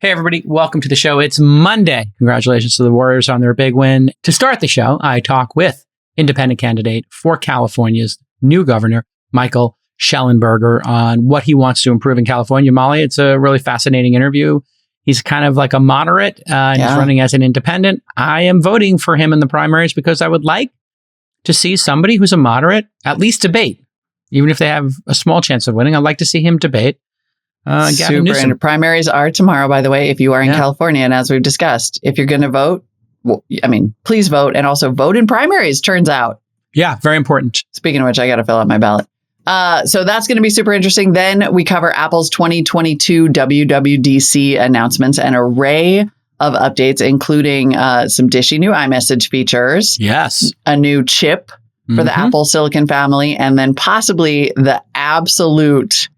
Hey, everybody. Welcome to the show. It's Monday. Congratulations to the Warriors on their big win. To start the show, I talk with independent candidate for California's new governor, Michael Shellenberger, on what he wants to improve in California. Molly, it's a really fascinating interview. He's kind of like a moderate, and he's running as an independent. I am voting for him in the primaries because I would like to see somebody who's a moderate at least debate. Even if they have a small chance of winning, I'd like to see him debate. Super. And primaries are tomorrow, by the way, if you are in California. And as we've discussed, if you're going to vote, please vote, and also vote in primaries, turns out. Yeah, very important. Speaking of which, I got to fill out my ballot. So that's going to be super interesting. Then we cover Apple's 2022 WWDC announcements, an array of updates, including some dishy new iMessage features. Yes. A new chip for the Apple Silicon family, and then possibly the absolute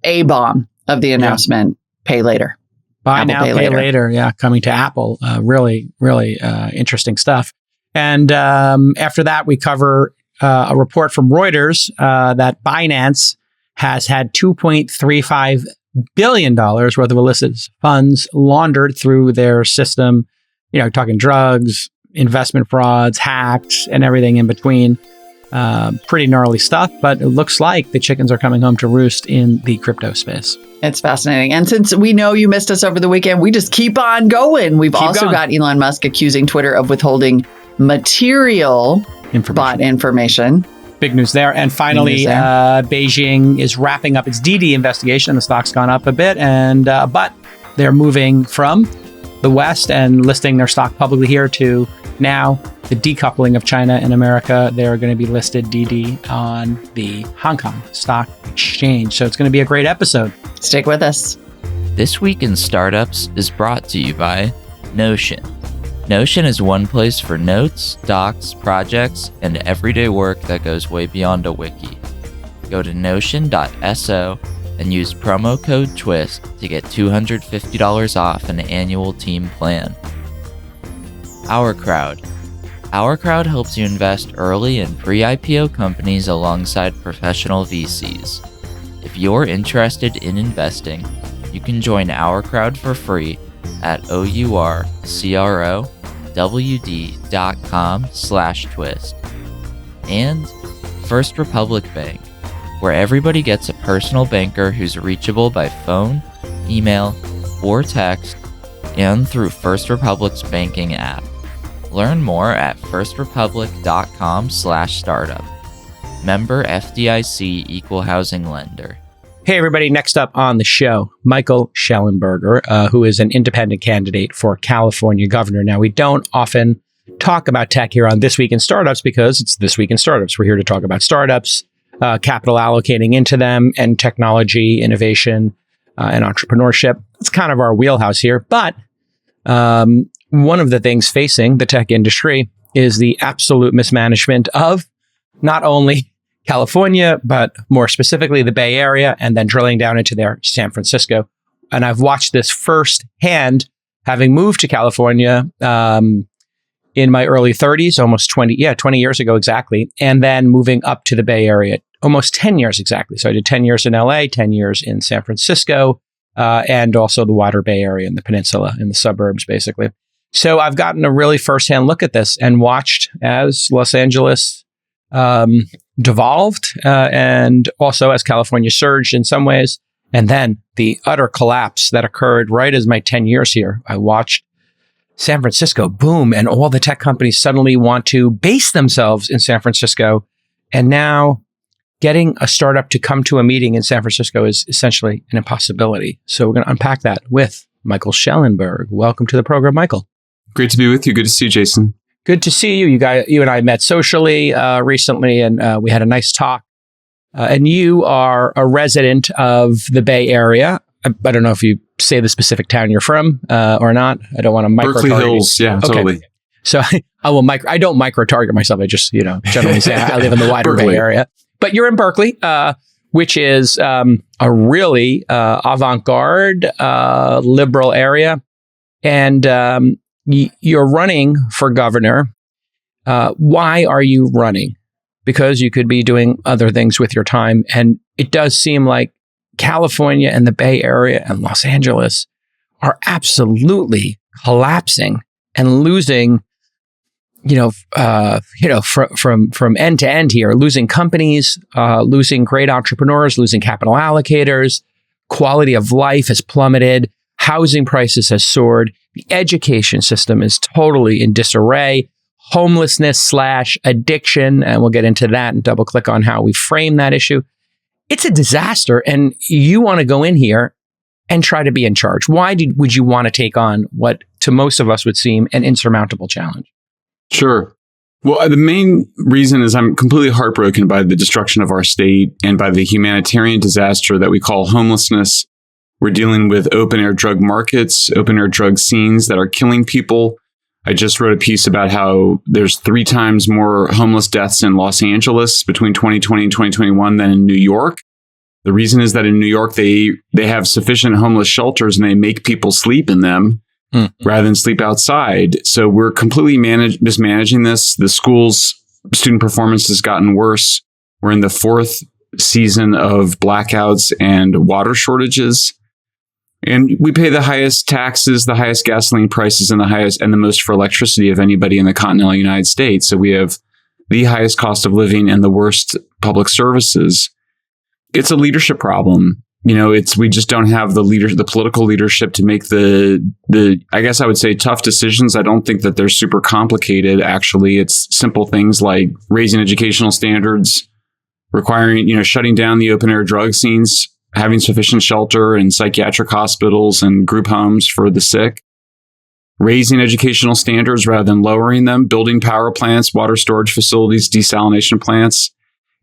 A-bomb of the announcement, pay later. Buy Apple now, pay later. Yeah, coming to Apple. Really interesting stuff. And after that, we cover a report from Reuters that Binance has had $2.35 billion worth of illicit funds laundered through their system. You know, talking drugs, investment frauds, hacks, and everything in between. Pretty gnarly stuff, but it looks like the chickens are coming home to roost in the crypto space. It's fascinating. And since we know you missed us over the weekend, we just keep on going. We've also got Elon Musk accusing Twitter of withholding material bot information. Big news there. And finally, Beijing is wrapping up its Didi investigation. The stock's gone up a bit, and but they're moving from the West and listing their stock publicly here to now the decoupling of China and America. They're going to be listed Didi on the Hong Kong Stock Exchange. So it's going to be a great episode. Stick with us. This Week in Startups is brought to you by Notion. Notion is one place for notes, docs, projects, and everyday work that goes way beyond a wiki. Go to notion.so and use promo code TWIST to get $250 off an annual team plan. Ourcrowd. Ourcrowd helps you invest early in pre-IPO companies alongside professional VCs. If you're interested in investing, you can join Ourcrowd for free at ourcrowd.com/twist. And First Republic Bank, where everybody gets a personal banker who's reachable by phone, email, or text, and through First Republic's banking app. Learn more at firstrepublic.com/startup. Member FDIC Equal Housing Lender. Hey, everybody. Next up on the show, Michael Shellenberger, who is an independent candidate for California governor. Now, we don't often talk about tech here on This Week in Startups because it's This Week in Startups. We're here to talk about startups, capital allocating into them, and technology, innovation, and entrepreneurship. It's kind of our wheelhouse here. But one of the things facing the tech industry is the absolute mismanagement of not only California, but more specifically the Bay Area, and then drilling down into their San Francisco. And I've watched this firsthand, having moved to California in my early 30s, almost 20 years ago exactly, and then moving up to the Bay Area almost 10 years exactly. So I did 10 years in LA, 10 years in San Francisco, and also the wider Bay Area and the peninsula in the suburbs, basically. So I've gotten a really firsthand look at this and watched as Los Angeles devolved and also as California surged in some ways. And then the utter collapse that occurred right as my 10 years here. I watched San Francisco boom, and all the tech companies suddenly want to base themselves in San Francisco. And now getting a startup to come to a meeting in San Francisco is essentially an impossibility. So we're going to unpack that with Michael Shellenberger. Welcome to the program, Michael. Great to be with you. Good to see you, Jason. Good to see you. You and I met socially recently, and we had a nice talk. And you are a resident of the Bay Area. I don't know if you say the specific town you're from or not. I don't want to micro-target. Berkeley Hills. Yeah, okay. Totally. So I don't micro-target myself. I just, generally say I live in the wider Bay Area. But you're in Berkeley, which is a really avant-garde, liberal area. And you're running for governor. Why are you running? Because you could be doing other things with your time. And it does seem like California and the Bay Area and Los Angeles are absolutely collapsing and losing, from end to end here, losing companies, losing great entrepreneurs, losing capital allocators. Quality of life has plummeted. Housing prices has soared. The education system is totally in disarray. Homelessness / addiction, and we'll get into that and double click on how we frame that issue. It's a disaster, and you want to go in here and try to be in charge. Why would you want to take on what to most of us would seem an insurmountable challenge? Sure. Well, the main reason is I'm completely heartbroken by the destruction of our state and by the humanitarian disaster that we call homelessness. We're dealing with open-air drug markets, open-air drug scenes that are killing people. I just wrote a piece about how there's 3 times more homeless deaths in Los Angeles between 2020 and 2021 than in New York. The reason is that in New York, they have sufficient homeless shelters and they make people sleep in them rather than sleep outside. So we're completely mismanaging this. The school's student performance has gotten worse. We're in the 4th season of blackouts and water shortages. And we pay the highest taxes, the highest gasoline prices, and the most for electricity of anybody in the continental United States. So we have the highest cost of living and the worst public services. It's a leadership problem. We just don't have the political leadership to make the I guess I would say tough decisions. I don't think that they're super complicated. Actually, it's simple things like raising educational standards, requiring, shutting down the open air drug scenes, having sufficient shelter in psychiatric hospitals and group homes for the sick, raising educational standards rather than lowering them, building power plants, water storage facilities, desalination plants.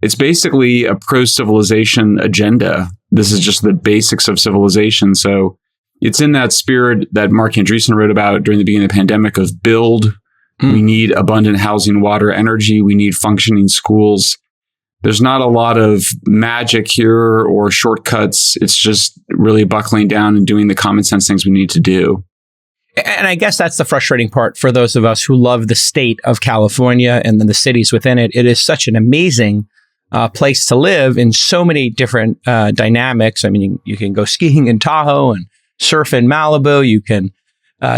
It's basically a pro-civilization agenda. This is just the basics of civilization. So it's in that spirit that Mark Andreessen wrote about during the beginning of the pandemic of build. We need abundant housing, water, energy. We need functioning schools. There's not a lot of magic here or shortcuts. It's just really buckling down and doing the common sense things we need to do. And I guess that's the frustrating part for those of us who love the state of California and then the cities within it. It is such an amazing place to live in so many different dynamics. I mean, you can go skiing in Tahoe and surf in Malibu. You can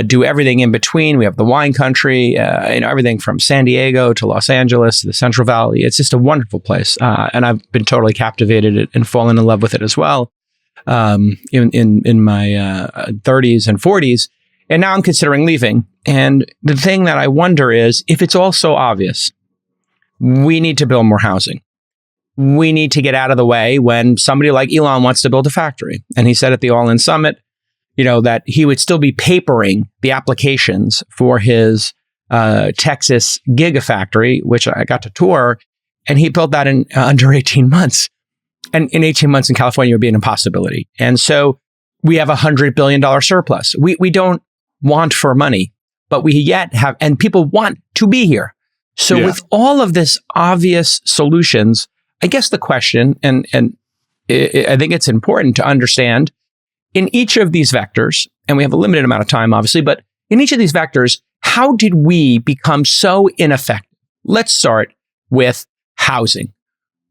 do everything in between. We have the wine country, everything from San Diego to Los Angeles to the Central Valley. It's just a wonderful place. And I've been totally captivated and fallen in love with it as well in my 30s and 40s. And now I'm considering leaving. And the thing that I wonder is, if it's all so obvious, we need to build more housing. We need to get out of the way when somebody like Elon wants to build a factory. And he said at the All In Summit, that he would still be papering the applications for his Texas gigafactory, which I got to tour, and he built that in under 18 months. And in 18 months in California would be an impossibility. And so we have $100 billion surplus. We don't want for money, but we yet have, and people want to be here. So with all of this obvious solutions, I guess the question, and I think it's important to understand, in each of these vectors, and we have a limited amount of time, obviously, but in each of these vectors, how did we become so ineffective? Let's start with housing.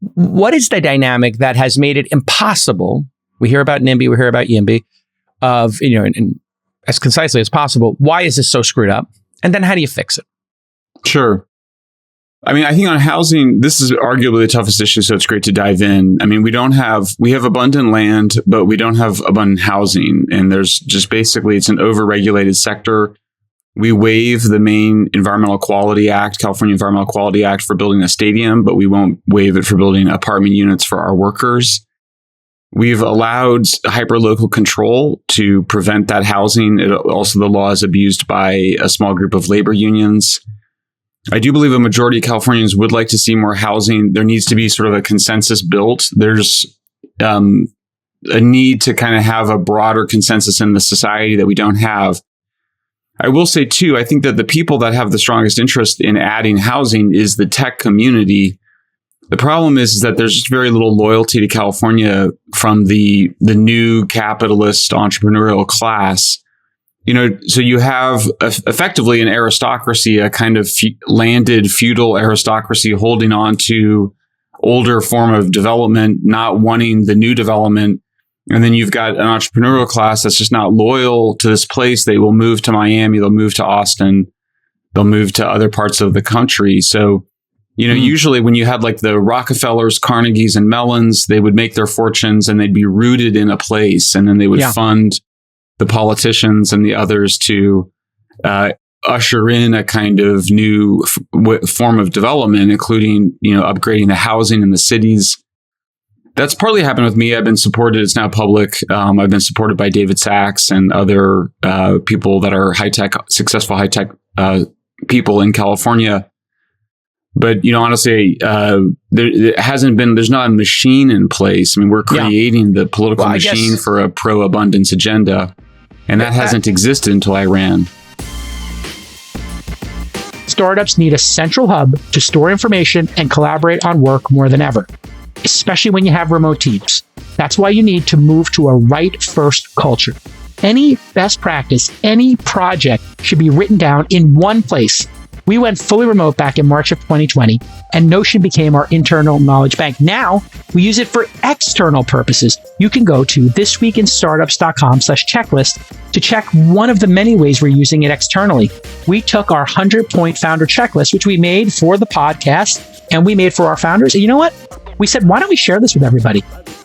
What is the dynamic that has made it impossible? We hear about NIMBY, we hear about YIMBY, of, and as concisely as possible, why is this so screwed up? And then how do you fix it? Sure. I mean, I think on housing, this is arguably the toughest issue, so it's great to dive in. I mean, we have abundant land, but we don't have abundant housing. And there's just basically, it's an overregulated sector. We waive the main Environmental Quality Act, California Environmental Quality Act, for building a stadium, but we won't waive it for building apartment units for our workers. We've allowed hyperlocal control to prevent that housing. Also, the law is abused by a small group of labor unions. I do believe a majority of Californians would like to see more housing. There needs to be sort of a consensus built. There's a need to kind of have a broader consensus in the society that we don't have. I will say, too, I think that the people that have the strongest interest in adding housing is the tech community. The problem is that there's just very little loyalty to California from the new capitalist entrepreneurial class. So you have effectively an aristocracy, a kind of landed feudal aristocracy holding on to older form of development, not wanting the new development. And then you've got an entrepreneurial class that's just not loyal to this place. They will move to Miami. They'll move to Austin. They'll move to other parts of the country. So, usually when you had like the Rockefellers, Carnegies, and Mellons, they would make their fortunes and they'd be rooted in a place. And then they would fund the politicians and the others to usher in a kind of new form of development, including, upgrading the housing in the cities. That's partly happened with me. I've been supported. It's now public. I've been supported by David Sachs and other people that are successful high-tech people in California. But, honestly, there's not a machine in place. I mean, we're creating the political machine for a pro-abundance agenda. And that hasn't existed until I ran. Startups need a central hub to store information and collaborate on work more than ever, especially when you have remote teams. That's why you need to move to a right-first culture. Any best practice, any project should be written down in one place. We went fully remote back in March of 2020, and Notion became our internal knowledge bank. Now, we use it for external purposes. You can go to thisweekinstartups.com/checklist to check one of the many ways we're using it externally. We took our 100-point founder checklist, which we made for the podcast, and we made for our founders. And you know what? We said, why don't we share this with everybody?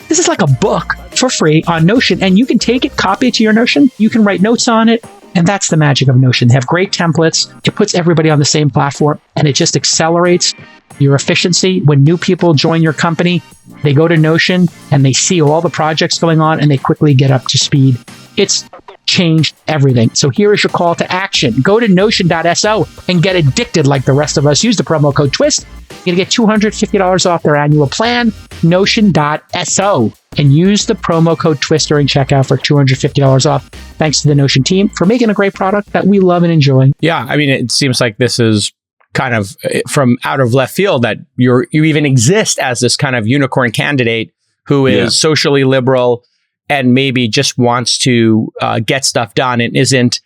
This is like a book for free on Notion, and you can take it, copy it to your Notion. You can write notes on it. And that's the magic of Notion. They have great templates. It puts everybody on the same platform, and it just accelerates your efficiency. When new people join your company, they go to Notion and they see all the projects going on and they quickly get up to speed. It's changed everything. So here is your call to action. Go to notion.so and get addicted like the rest of us. Use the promo code TWIST. You're going to get $250 off their annual plan. Notion.so. And use the promo code TWIST during checkout for $250 off. Thanks to the Notion team for making a great product that we love and enjoy. Yeah, I mean, it seems like this is kind of from out of left field that you even exist as this kind of unicorn candidate who is socially liberal and maybe just wants to get stuff done and isn't,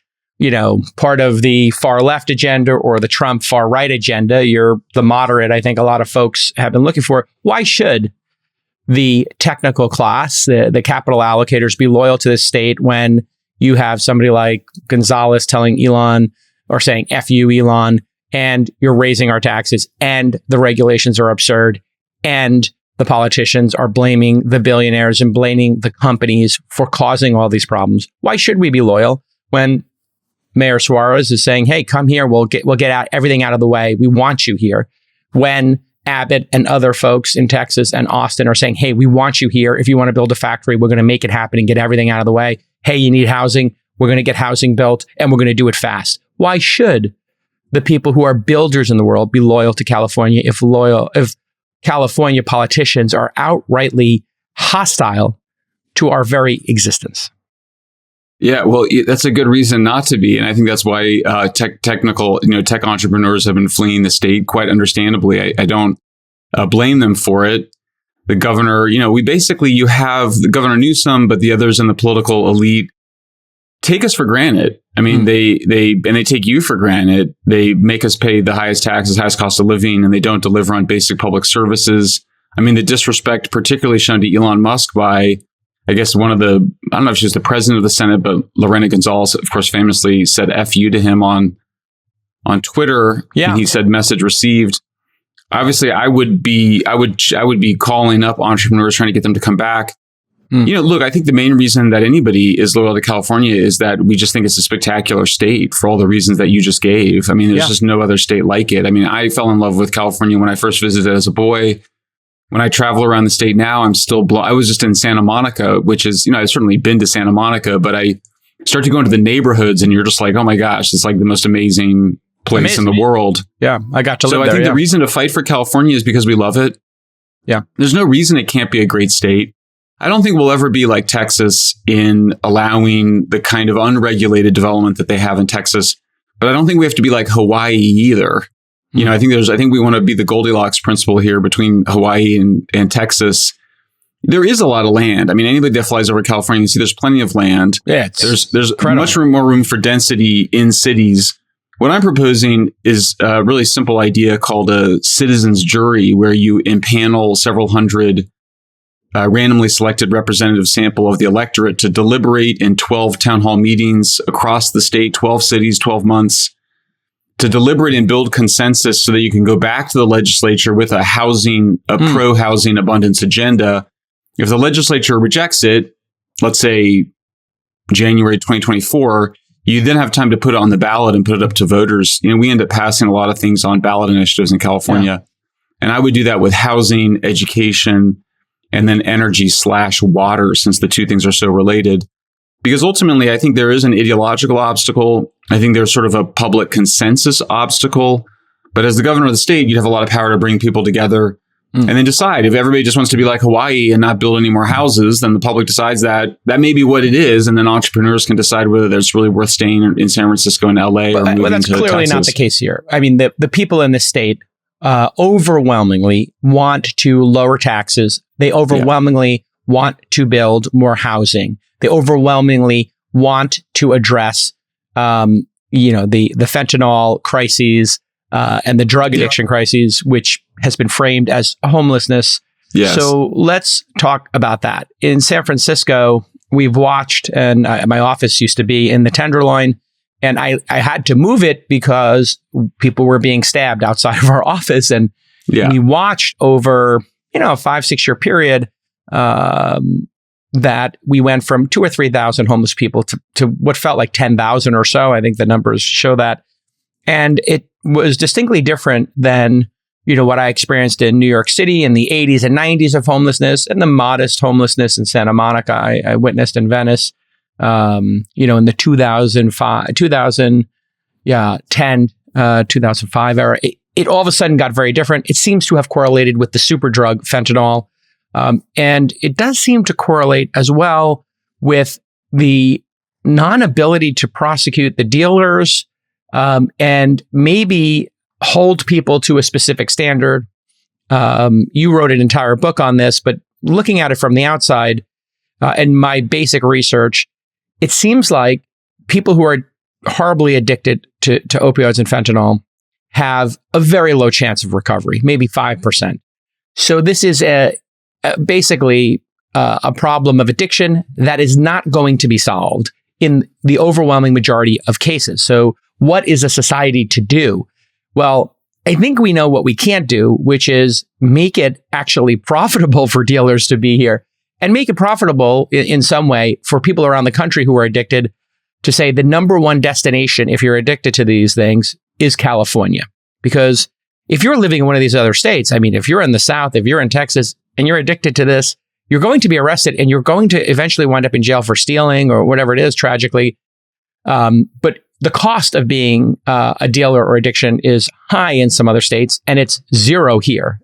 part of the far left agenda or the Trump far right agenda. You're the moderate, I think a lot of folks have been looking for. Why should the technical class, the capital allocators, be loyal to this state when you have somebody like Gonzalez telling Elon or saying, F you, Elon, and you're raising our taxes and the regulations are absurd and the politicians are blaming the billionaires and blaming the companies for causing all these problems? Why should we be loyal when Mayor Suarez is saying, hey, come here, we'll get everything out of the way. We want you here. When Abbott and other folks in Texas and Austin are saying, hey, we want you here. If you want to build a factory, we're going to make it happen and get everything out of the way. Hey, you need housing. We're going to get housing built and we're going to do it fast. Why should the people who are builders in the world be loyal to California if California politicians are outrightly hostile to our very existence? Yeah, well, that's a good reason not to be. And I think that's why tech entrepreneurs have been fleeing the state quite understandably. I don't blame them for it. The governor, you have the Governor Newsom, but the others in the political elite take us for granted. I mean, they take you for granted. They make us pay the highest taxes, highest cost of living, and they don't deliver on basic public services. I mean, the disrespect particularly shown to Elon Musk by, I guess, I don't know if she was the president of the Senate, but Lorena Gonzalez, of course, famously said F you to him on Twitter. Yeah. And he said message received. Obviously, I would be calling up entrepreneurs trying to get them to come back. Look, I think the main reason that anybody is loyal to California is that we just think it's a spectacular state for all the reasons that you just gave. I mean, there's just no other state like it. I mean, I fell in love with California when I first visited as a boy. When I travel around the state now, I'm still I was just in Santa Monica, which is, I've certainly been to Santa Monica, but I start to go into the neighborhoods and you're just like, oh my gosh, it's like the most amazing place in the world. Yeah, I got to live there. So I think the reason to fight for California is because we love it. Yeah. There's no reason it can't be a great state. I don't think we'll ever be like Texas in allowing the kind of unregulated development that they have in Texas, but I don't think we have to be like Hawaii either. I think we want to be the Goldilocks principle here between Hawaii and Texas. There is a lot of land. I mean, anybody that flies over California can see there's plenty of land. Yeah, there's much more room for density in cities. What I'm proposing is a really simple idea called a citizens jury, where you impanel several hundred randomly selected representative sample of the electorate to deliberate in 12 town hall meetings across the state, 12 cities, 12 months, to deliberate and build consensus so that you can go back to the legislature with a pro-housing abundance agenda. If the legislature rejects it, let's say January 2024, you then have time to put it on the ballot and put it up to voters. We end up passing a lot of things on ballot initiatives in California. Yeah. And I would do that with housing, education, and then energy/water, since the two things are so related. Because ultimately, I think there is an ideological obstacle. I think there's sort of a public consensus obstacle. But as the governor of the state, you'd have a lot of power to bring people together and then decide. If everybody just wants to be like Hawaii and not build any more houses, then the public decides that may be what it is. And then entrepreneurs can decide whether it's really worth staying in San Francisco and LA or moving to Texas. But that's clearly not the case here. I mean, the people in the state overwhelmingly want to lower taxes. They overwhelmingly want to build more housing. They overwhelmingly want to address, the fentanyl crises and the drug addiction crises, which has been framed as homelessness. Yes. So let's talk about that. In San Francisco, we've watched, and my office used to be in the Tenderloin, and I had to move it because people were being stabbed outside of our office. And we watched over, a 5-6 year period that we went from 2,000 or 3,000 homeless people to what felt like 10,000 or so. I think the numbers show that. And it was distinctly different than, what I experienced in New York City in the 80s and 90s of homelessness, and the modest homelessness in Santa Monica I witnessed in Venice. In the 2005 era, it all of a sudden got very different. It seems to have correlated with the super drug fentanyl. And it does seem to correlate as well with the non-ability to prosecute the dealers and maybe hold people to a specific standard. You wrote an entire book on this, but looking at it from the outside and my basic research, it seems like people who are horribly addicted to opioids and fentanyl have a very low chance of recovery, maybe 5%. So this is basically a problem of addiction that is not going to be solved in the overwhelming majority of cases. So what is a society to do? Well, I think we know what we can't do, which is make it actually profitable for dealers to be here, and make it profitable in some way for people around the country who are addicted to say the number one destination, if you're addicted to these things, is California. Because if you're living in one of these other states, I mean, if you're in the South, if you're in Texas and you're addicted to this, you're going to be arrested and you're going to eventually wind up in jail for stealing or whatever it is, tragically. But the cost of being a dealer or addiction is high in some other states, and it's zero here.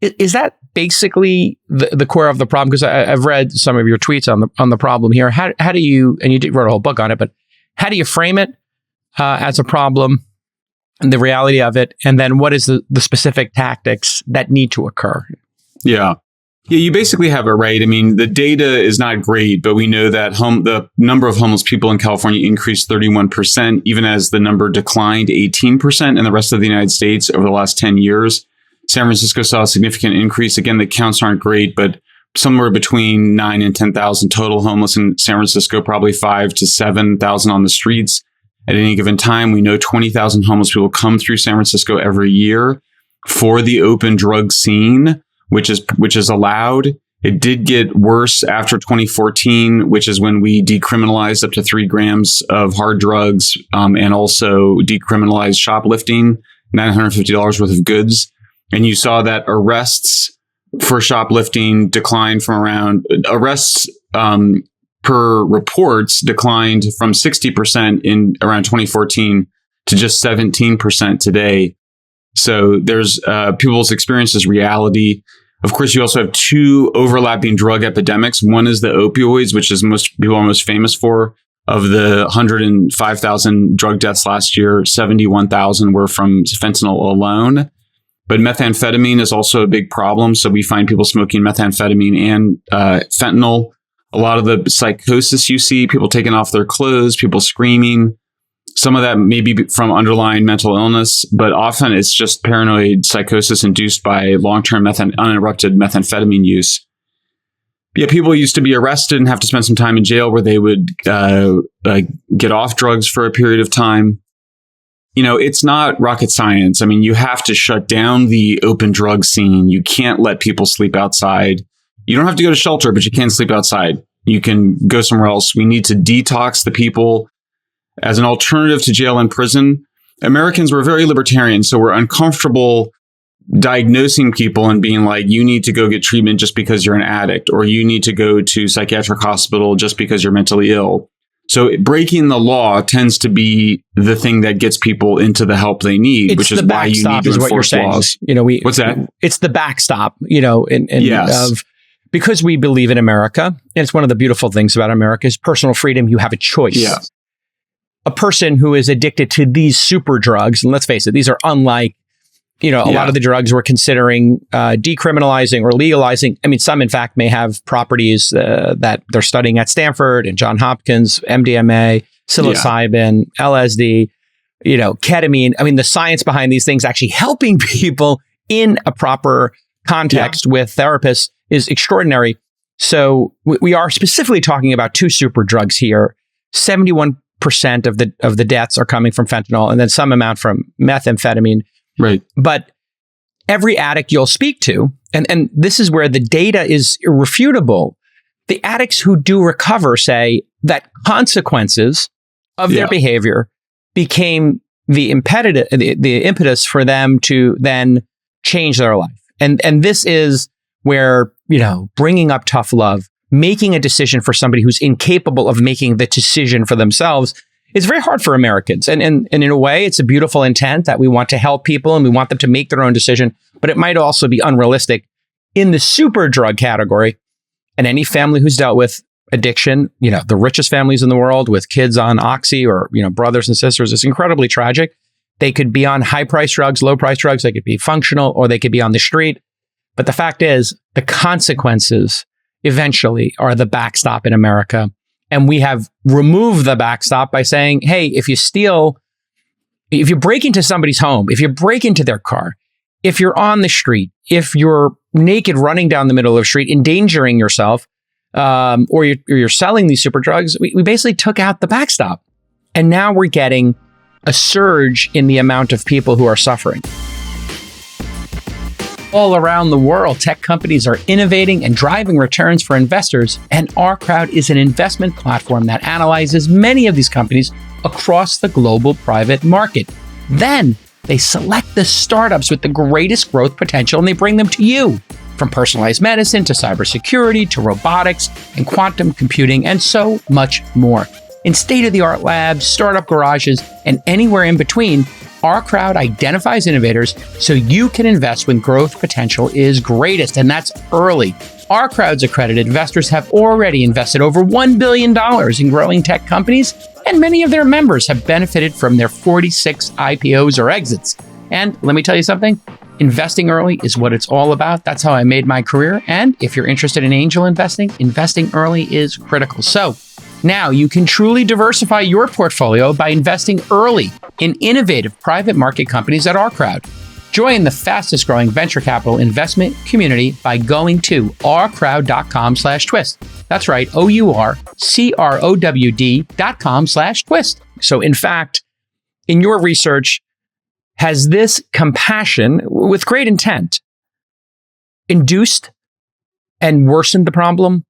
Is that basically the core of the problem? Because I've read some of your tweets on the problem here. How do you, and you wrote a whole book on it, but how do you frame it as a problem and the reality of it? And then what is the specific tactics that need to occur? Yeah, you basically have it right. I mean, the data is not great, but we know that the number of homeless people in California increased 31%, even as the number declined 18% in the rest of the United States over the last 10 years. San Francisco saw a significant increase. Again, the counts aren't great, but somewhere between 9,000 and 10,000 total homeless in San Francisco, probably 5,000 to 7,000 on the streets at any given time. We know 20,000 homeless people come through San Francisco every year for the open drug scene, which is allowed. It did get worse after 2014, which is when we decriminalized up to 3 grams of hard drugs and also decriminalized shoplifting, $950 worth of goods. And you saw that arrests for shoplifting declined from per reports declined from 60% in around 2014 to just 17% today. So there's people's experiences reality. Of course, you also have 2 overlapping drug epidemics. One is the opioids, which is most people are most famous for. Of the 105,000 drug deaths last year, 71,000 were from fentanyl alone. But methamphetamine is also a big problem. So we find people smoking methamphetamine and fentanyl. A lot of the psychosis you see, people taking off their clothes, people screaming. Some of that may be from underlying mental illness, but often it's just paranoid psychosis induced by long-term uninterrupted methamphetamine use. Yeah, people used to be arrested and have to spend some time in jail where they would get off drugs for a period of time. It's not rocket science. I mean, you have to shut down the open drug scene. You can't let people sleep outside. You don't have to go to shelter, but you can sleep outside. You can go somewhere else. We need to detox the people as an alternative to jail and prison. Americans were very libertarian, so we're uncomfortable diagnosing people and being like, you need to go get treatment just because you're an addict, or you need to go to psychiatric hospital just because you're mentally ill. So breaking the law tends to be the thing that gets people into the help they need, which is why you need to enforce laws. What's that? It's the backstop, yes. Because we believe in America. And it's one of the beautiful things about America is personal freedom. You have a choice. Yeah. A person who is addicted to these super drugs, and let's face it, these are unlike a lot of the drugs we're considering decriminalizing or legalizing. I mean, some, in fact, may have properties that they're studying at Stanford and Johns Hopkins, MDMA, psilocybin, LSD, ketamine. I mean, the science behind these things actually helping people in a proper context with therapists is extraordinary. So we are specifically talking about two super drugs here. 71% of the deaths are coming from fentanyl, and then some amount from methamphetamine. Right. But every addict you'll speak to, and this is where the data is irrefutable, the addicts who do recover say that consequences of their behavior became the impetus for them to then change their life. And this is where, bringing up tough love, making a decision for somebody who's incapable of making the decision for themselves, it's very hard for Americans. And in a way, it's a beautiful intent that we want to help people and we want them to make their own decision, but it might also be unrealistic in the super drug category. And any family who's dealt with addiction, the richest families in the world with kids on Oxy or, brothers and sisters, it's incredibly tragic. They could be on high price drugs, low price drugs. They could be functional or they could be on the street. But the fact is, the consequences eventually are the backstop in America. And we have removed the backstop by saying, hey, if you break into somebody's home, if you break into their car, if you're on the street, if you're naked running down the middle of the street, endangering yourself, or you're selling these super drugs, we basically took out the backstop. And now we're getting a surge in the amount of people who are suffering. All around the world, tech companies are innovating and driving returns for investors, and Ourcrowd is an investment platform that analyzes many of these companies across the global private market. Then they select the startups with the greatest growth potential and they bring them to you. From personalized medicine to cybersecurity to robotics and quantum computing and so much more. In state-of-the-art labs, startup garages, and anywhere in between, Ourcrowd identifies innovators so you can invest when growth potential is greatest, and that's early. Ourcrowd's accredited investors have already invested over $1 billion in growing tech companies, and many of their members have benefited from their 46 IPOs or exits. And let me tell you something, investing early is what it's all about. That's how I made my career. And if you're interested in angel investing, investing early is critical. So now you can truly diversify your portfolio by investing early in innovative private market companies at Ourcrowd. Join the fastest growing venture capital investment community by going to ourcrowd.com/twist. That's right, OURCROWD.com/twist. So in fact, in your research, has this compassion with great intent induced and worsened the problem?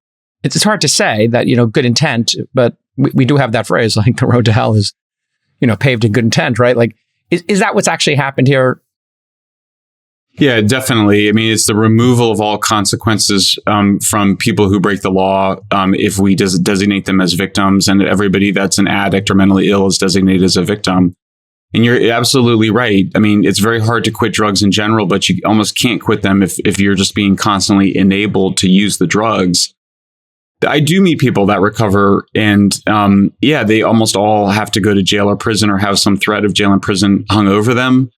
It's hard to say that, good intent, but we do have that phrase, like the road to hell is, paved in good intent, right? Like, is that what's actually happened here? Yeah, definitely. I mean, it's the removal of all consequences from people who break the law. If we designate them as victims, and everybody that's an addict or mentally ill is designated as a victim. And you're absolutely right. I mean, it's very hard to quit drugs in general, but you almost can't quit them if you're just being constantly enabled to use the drugs. I do meet people that recover and, they almost all have to go to jail or prison or have some threat of jail and prison hung over them.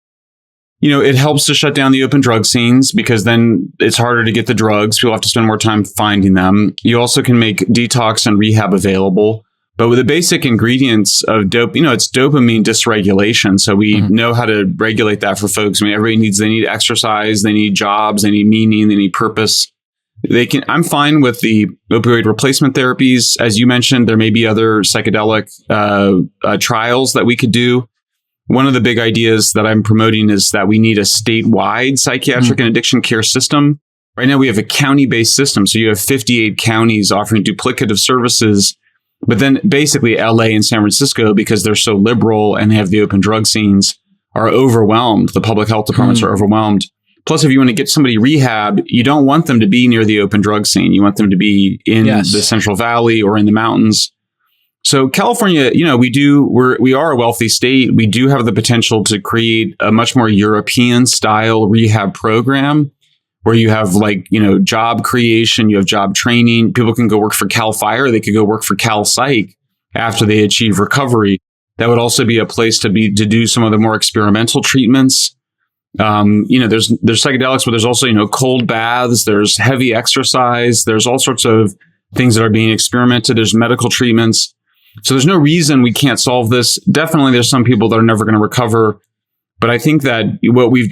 It helps to shut down the open drug scenes because then it's harder to get the drugs. People have to spend more time finding them. You also can make detox and rehab available. But with the basic ingredients of dope, it's dopamine dysregulation. So we know how to regulate that for folks. I mean, they need exercise, they need jobs, they need meaning, they need purpose. I'm fine with the opioid replacement therapies. As you mentioned, there may be other psychedelic trials that we could do. One of the big ideas that I'm promoting is that we need a statewide psychiatric and addiction care system. Right now, we have a county-based system. So you have 58 counties offering duplicative services. But then basically LA and San Francisco, because they're so liberal and they have the open drug scenes, are overwhelmed. The public health departments are overwhelmed. Plus, if you want to get somebody rehab, you don't want them to be near the open drug scene. You want them to be in the Central Valley or in the mountains. So California, we are a wealthy state. We do have the potential to create a much more European style rehab program where you have job creation, you have job training. People can go work for Cal Fire. They could go work for Cal Psych after they achieve recovery. That would also be a place to do some of the more experimental treatments. There's psychedelics, but there's also, cold baths, there's heavy exercise, there's all sorts of things that are being experimented. There's medical treatments. So there's no reason we can't solve this. Definitely there's some people that are never going to recover. But I think that what we're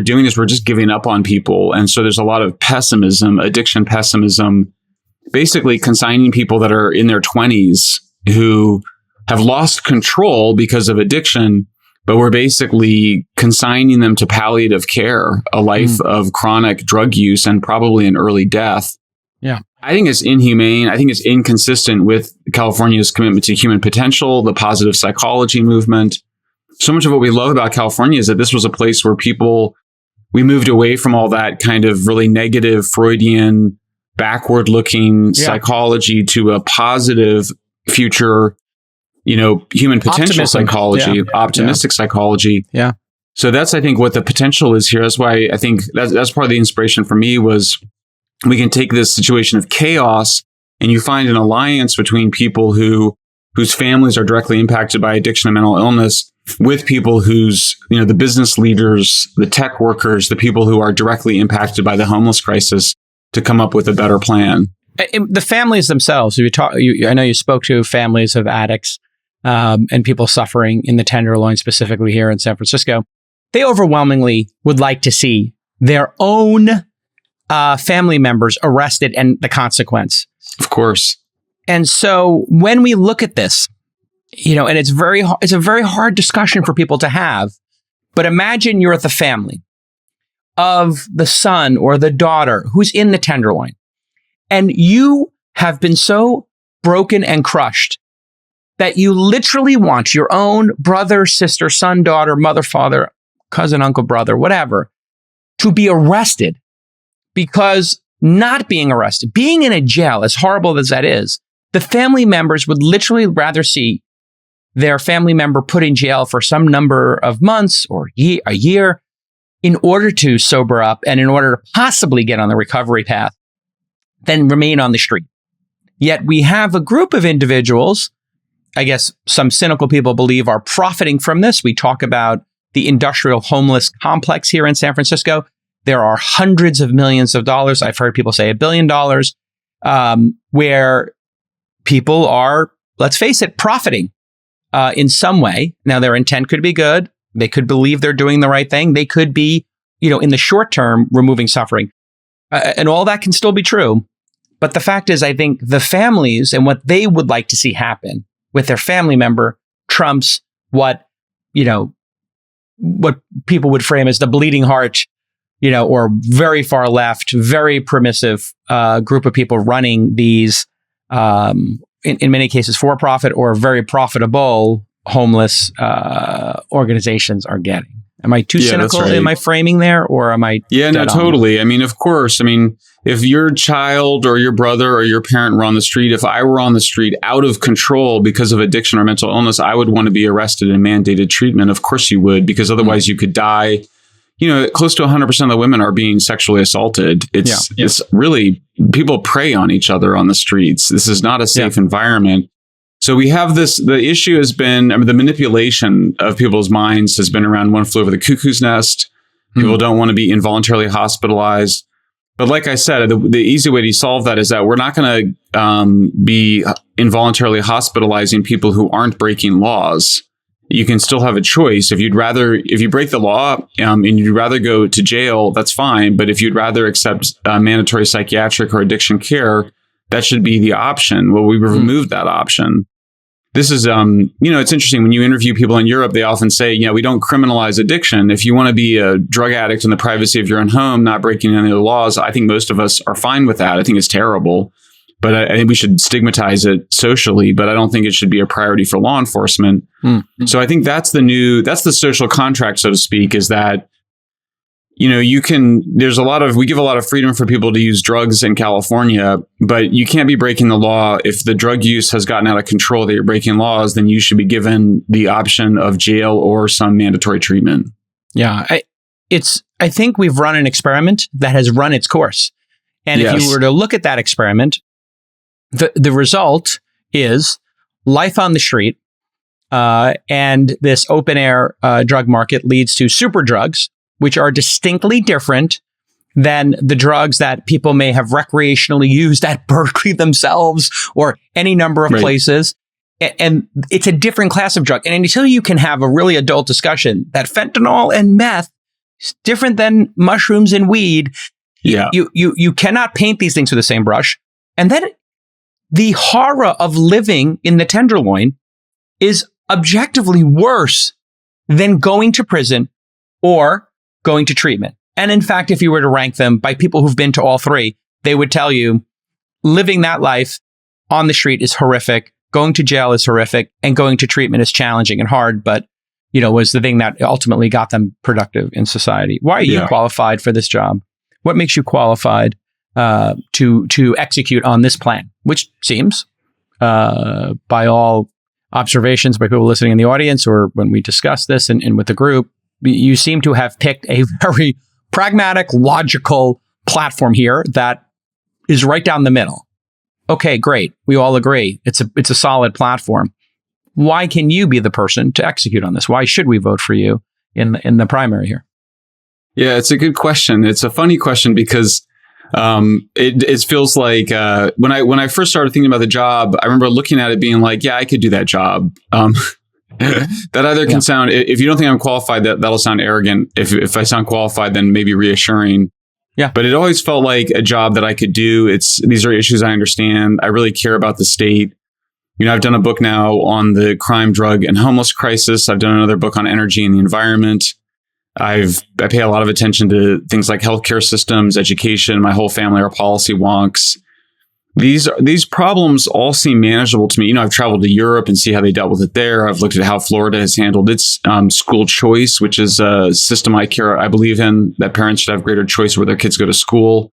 doing is we're just giving up on people. And so there's a lot of pessimism, addiction pessimism, basically consigning people that are in their 20s who have lost control because of addiction, but we're basically consigning them to palliative care, a life of chronic drug use and probably an early death. Yeah. I think it's inhumane. I think it's inconsistent with California's commitment to human potential, the positive psychology movement. So much of what we love about California is that this was a place where we moved away from all that kind of really negative Freudian, backward-looking psychology to a positive future, human potential psychology, optimistic psychology. Yeah. So that's, I think, what the potential is here. That's why I think that's part of the inspiration for me was we can take this situation of chaos and you find an alliance between people whose families are directly impacted by addiction and mental illness with people whose, the business leaders, the tech workers, the people who are directly impacted by the homeless crisis to come up with a better plan. The families themselves, I know you spoke to families of addicts and people suffering in the Tenderloin, specifically here in San Francisco. They overwhelmingly would like to see their own family members arrested and the consequence. Of course. And so when we look at this, and it's a very hard discussion for people to have, but imagine you're the family of the son or the daughter who's in the Tenderloin, and you have been so broken and crushed that you literally want your own brother, sister, son, daughter, mother, father, cousin, uncle, brother, whatever, to be arrested, because not being arrested, being in a jail, as horrible as that is, the family members would literally rather see their family member put in jail for some number of months or a year in order to sober up and in order to possibly get on the recovery path than remain on the street. Yet we have a group of individuals, I guess some cynical people believe, are profiting from this. We talk about the industrial homeless complex here in San Francisco. There are hundreds of millions of dollars. I've heard people say $1 billion, where people are, let's face it, profiting in some way. Now, their intent could be good. They could believe they're doing the right thing. They could be, in the short term, removing suffering. And all that can still be true. But the fact is, I think the families and what they would like to see happen with their family member trumps what people would frame as the bleeding heart, or very far left, very permissive group of people running these, in many cases, for-profit or very profitable homeless organizations are getting. Am I too cynical in my framing there, or am I? Yeah, no, totally. I mean, of course. I mean, if your child or your brother or your parent were on the street, if I were on the street out of control because of addiction or mental illness, I would want to be arrested and mandated treatment. Of course you would, because otherwise you could die. Close to 100% of the women are being sexually assaulted. It's really, people prey on each other on the streets. This is not a safe environment. So we have the issue has been, the manipulation of people's minds has been around one flew over the cuckoo's nest. People don't want to be involuntarily hospitalized. But like I said, the easy way to solve that is that we're not going to be involuntarily hospitalizing people who aren't breaking laws. you can still have a choice. If you break the law and you'd rather go to jail, that's fine. But if you'd rather accept mandatory psychiatric or addiction care, that should be the option. Well, we removed that option. This is, it's interesting. When you interview people in Europe, they often say, we don't criminalize addiction. If you want to be a drug addict in the privacy of your own home, not breaking any of the laws, I think most of us are fine with that. I think it's terrible. But I think we should stigmatize it socially, but I don't think it should be a priority for law enforcement. Mm-hmm. So I think that's the social contract, so to speak, is that, we give a lot of freedom for people to use drugs in California, but you can't be breaking the law. If the drug use has gotten out of control that you're breaking laws, then you should be given the option of jail or some mandatory treatment. Yeah. I think we've run an experiment that has run its course. And if you were to look at that experiment, the result is life on the street, and this open air drug market leads to super drugs, which are distinctly different than the drugs that people may have recreationally used at Berkeley themselves or any number of places. And it's a different class of drug. And until you can have a really adult discussion that fentanyl and meth is different than mushrooms and weed, you cannot paint these things with the same brush. And then the horror of living in the Tenderloin is objectively worse than going to prison or going to treatment. And in fact, if you were to rank them by people who've been to all three, they would tell you living that life on the street is horrific, going to jail is horrific, and going to treatment is challenging and hard, but was the thing that ultimately got them productive in society. Why are you qualified for this job? What makes you qualified to execute on this plan, which seems, by all observations by people listening in the audience or when we discuss this and with the group, you seem to have picked a very pragmatic, logical platform here that is right down the middle. Okay, great. We all agree. It's a solid platform. Why can you be the person to execute on this? Why should we vote for you in the primary here? Yeah, it's a good question. It's a funny question because it feels like when I first started thinking about the job, I remember looking at it being like, yeah, I could do that job. That either can sound, if you don't think I'm qualified, that'll sound arrogant. If I sound qualified, then maybe reassuring. Yeah. But it always felt like a job that I could do. These are issues I understand. I really care about the state. I've done a book now on the crime, drug, and homeless crisis. I've done another book on energy and the environment. I pay a lot of attention to things like healthcare systems, education. My whole family are policy wonks. These problems all seem manageable to me. I've traveled to Europe and see how they dealt with it there. I've looked at how Florida has handled its school choice, which is a system I believe in, that parents should have greater choice where their kids go to school.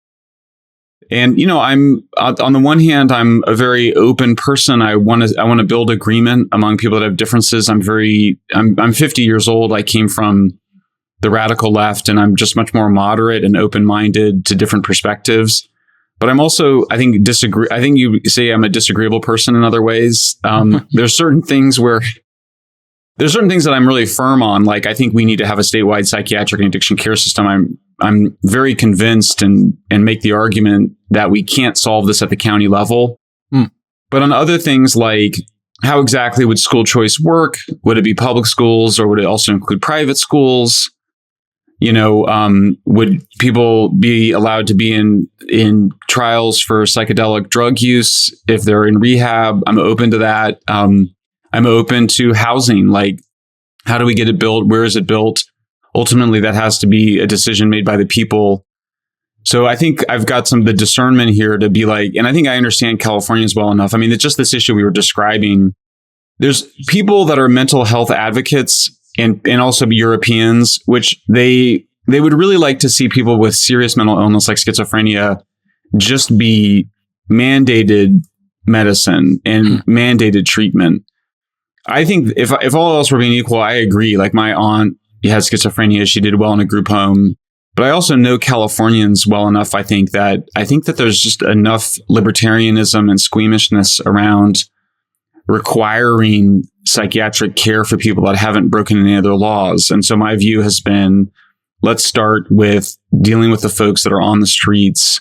And, I'm on the one hand, I'm a very open person. I want to build agreement among people that have differences. I'm 50 years old. I came from the radical left, and I'm just much more moderate and open-minded to different perspectives. But I'm also, I think you say I'm a disagreeable person in other ways. There's certain things that I'm really firm on. Like, I think we need to have a statewide psychiatric and addiction care system. I'm very convinced and make the argument that we can't solve this at the county level. But on other things like how exactly would school choice work? Would it be public schools or would it also include private schools? Would people be allowed to be in trials for psychedelic drug use if they're in rehab? I'm open to that. I'm open to housing. Like, how do we get it built? Where is it built? Ultimately, that has to be a decision made by the people. So I think I've got the discernment here to be like, and I think I understand Californians well enough. I mean, it's just this issue we were describing. There's people that are mental health advocates and also Europeans, which they would really like to see people with serious mental illness like schizophrenia just be mandated medicine and mandated treatment. I think if all else were being equal, I agree. Like, my aunt has schizophrenia. She did well in a group home. But I also know Californians well enough, I think that there's just enough libertarianism and squeamishness around requiring psychiatric care for people that haven't broken any of their laws. And so my view has been, let's start with dealing with the folks that are on the streets,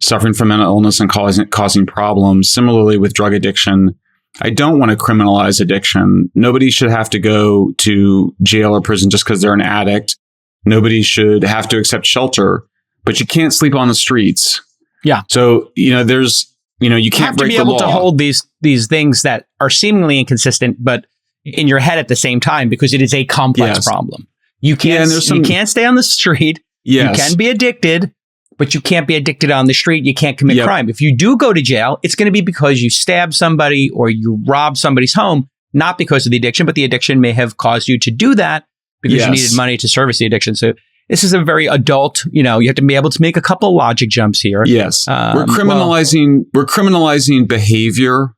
suffering from mental illness and causing problems. Similarly with drug addiction, I don't want to criminalize addiction. Nobody should have to go to jail or prison just because they're an addict. Nobody should have to accept shelter, but you can't sleep on the streets. Yeah. So, there's, you can't break the law. You have to be able to hold these things that are seemingly inconsistent, but in your head at the same time, because it is a complex problem. You can't, you can't stay on the street. Yes. You can be addicted, but you can't be addicted on the street. You can't commit crime. If you do go to jail, it's going to be because you stabbed somebody or you robbed somebody's home, not because of the addiction, but the addiction may have caused you to do that because you needed money to service the addiction. So this is a very adult, you have to be able to make a couple of logic jumps here. Yes. We're criminalizing behavior,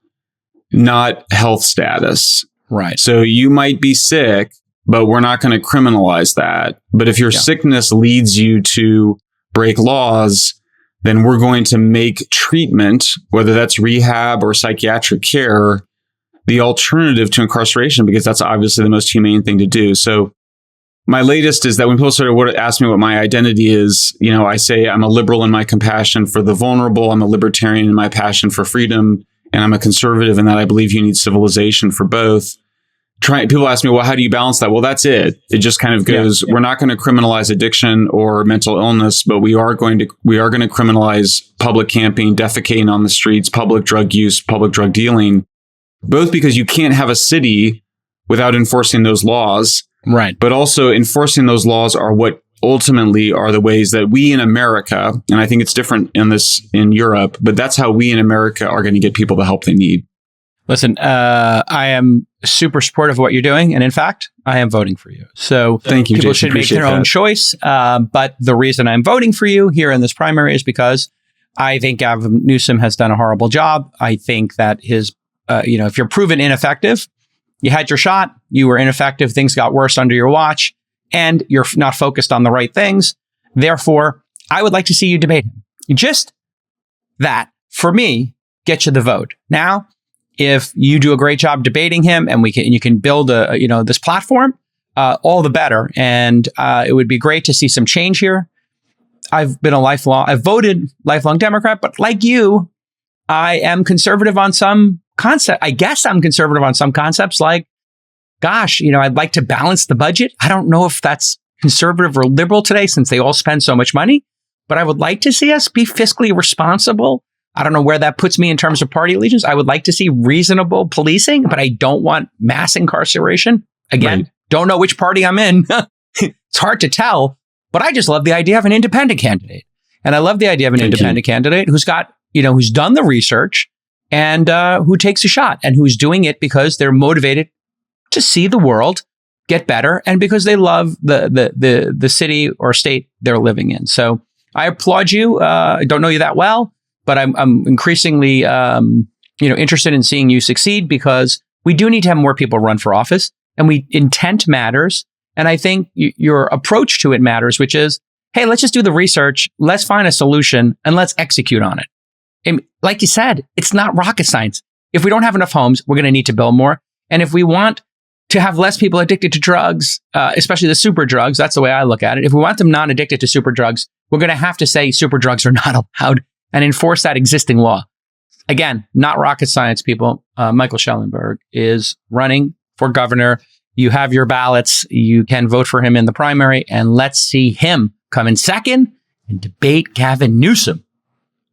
not health status. Right. So you might be sick, but we're not going to criminalize that. But if your sickness leads you to break laws, then we're going to make treatment, whether that's rehab or psychiatric care, the alternative to incarceration, because that's obviously the most humane thing to do. So my latest is that when people sort of ask me what my identity is, I say I'm a liberal in my compassion for the vulnerable. I'm a libertarian in my passion for freedom. And I'm a conservative in that I believe you need civilization for both. People ask me, well, how do you balance that? Well, that's it. It just kind of goes, we're not going to criminalize addiction or mental illness, but we are going to criminalize public camping, defecating on the streets, public drug use, public drug dealing, both because you can't have a city without enforcing those laws. Right. But also enforcing those laws are what ultimately are the ways that we in America, and I think it's different in Europe, but that's how we in America are going to get people the help they need. Listen, I am super supportive of what you're doing. And in fact, I am voting for you. So thank you, people Jason. should make their own choice. But the reason I'm voting for you here in this primary is because I think Gavin Newsom has done a horrible job. I think that his, if you're proven ineffective, you had your shot, you were ineffective, things got worse under your watch, and you're not focused on the right things. Therefore, I would like to see you debate him. Just that, for me, gets you the vote. Now, if you do a great job debating him and you can build this platform, all the better. And it would be great to see some change here. I've voted lifelong Democrat, but like you, I am conservative on some concept. I guess I'm conservative on some concepts like, gosh, I'd like to balance the budget. I don't know if that's conservative or liberal today since they all spend so much money, but I would like to see us be fiscally responsible. I don't know where that puts me in terms of party allegiance. I would like to see reasonable policing, but I don't want mass incarceration. Again, Don't know which party I'm in. It's hard to tell, but I just love the idea of an independent candidate. And I love the idea of an independent candidate who's got, who's done the research and who takes a shot and who's doing it because they're motivated to see the world get better and because they love the city or state they're living in. So I applaud you. I don't know you that well, but I'm increasingly interested in seeing you succeed because we do need to have more people run for office, and intent matters. And I think your approach to it matters, which is, hey, let's just do the research, let's find a solution, and let's execute on it. And like you said, it's not rocket science. If we don't have enough homes, we're going to need to build more. And if we want to have less people addicted to drugs, especially the super drugs, that's the way I look at it. If we want them non-addicted to super drugs, we're going to have to say super drugs are not allowed and enforce that existing law. Again, not rocket science, people. Michael Shellenberger is running for governor. You have your ballots. You can vote for him in the primary, and let's see him come in second and debate Gavin Newsom.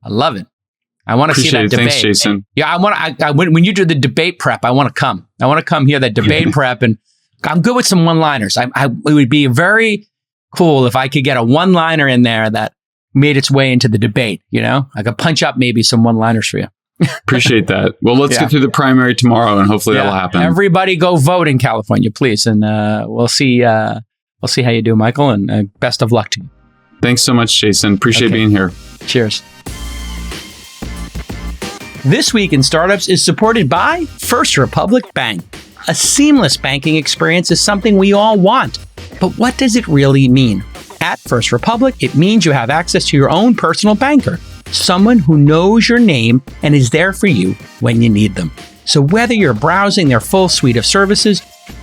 I love it. I want to see that debate. Thanks, Jason. Yeah, when you do the debate prep, I want to come. I want to come hear that debate prep, and I'm good with some one-liners. It would be very cool if I could get a one-liner in there that made its way into the debate. I could punch up maybe some one-liners for you. Appreciate that. Well, let's get through the primary tomorrow, and hopefully that'll happen. Everybody go vote in California, please, and we'll see how you do, Michael, and best of luck to you. Thanks so much, Jason. Appreciate being here. Cheers. This Week in Startups is supported by First Republic Bank. A seamless banking experience is something we all want, but what does it really mean? At First Republic, it means you have access to your own personal banker, someone who knows your name and is there for you when you need them. So whether you're browsing their full suite of services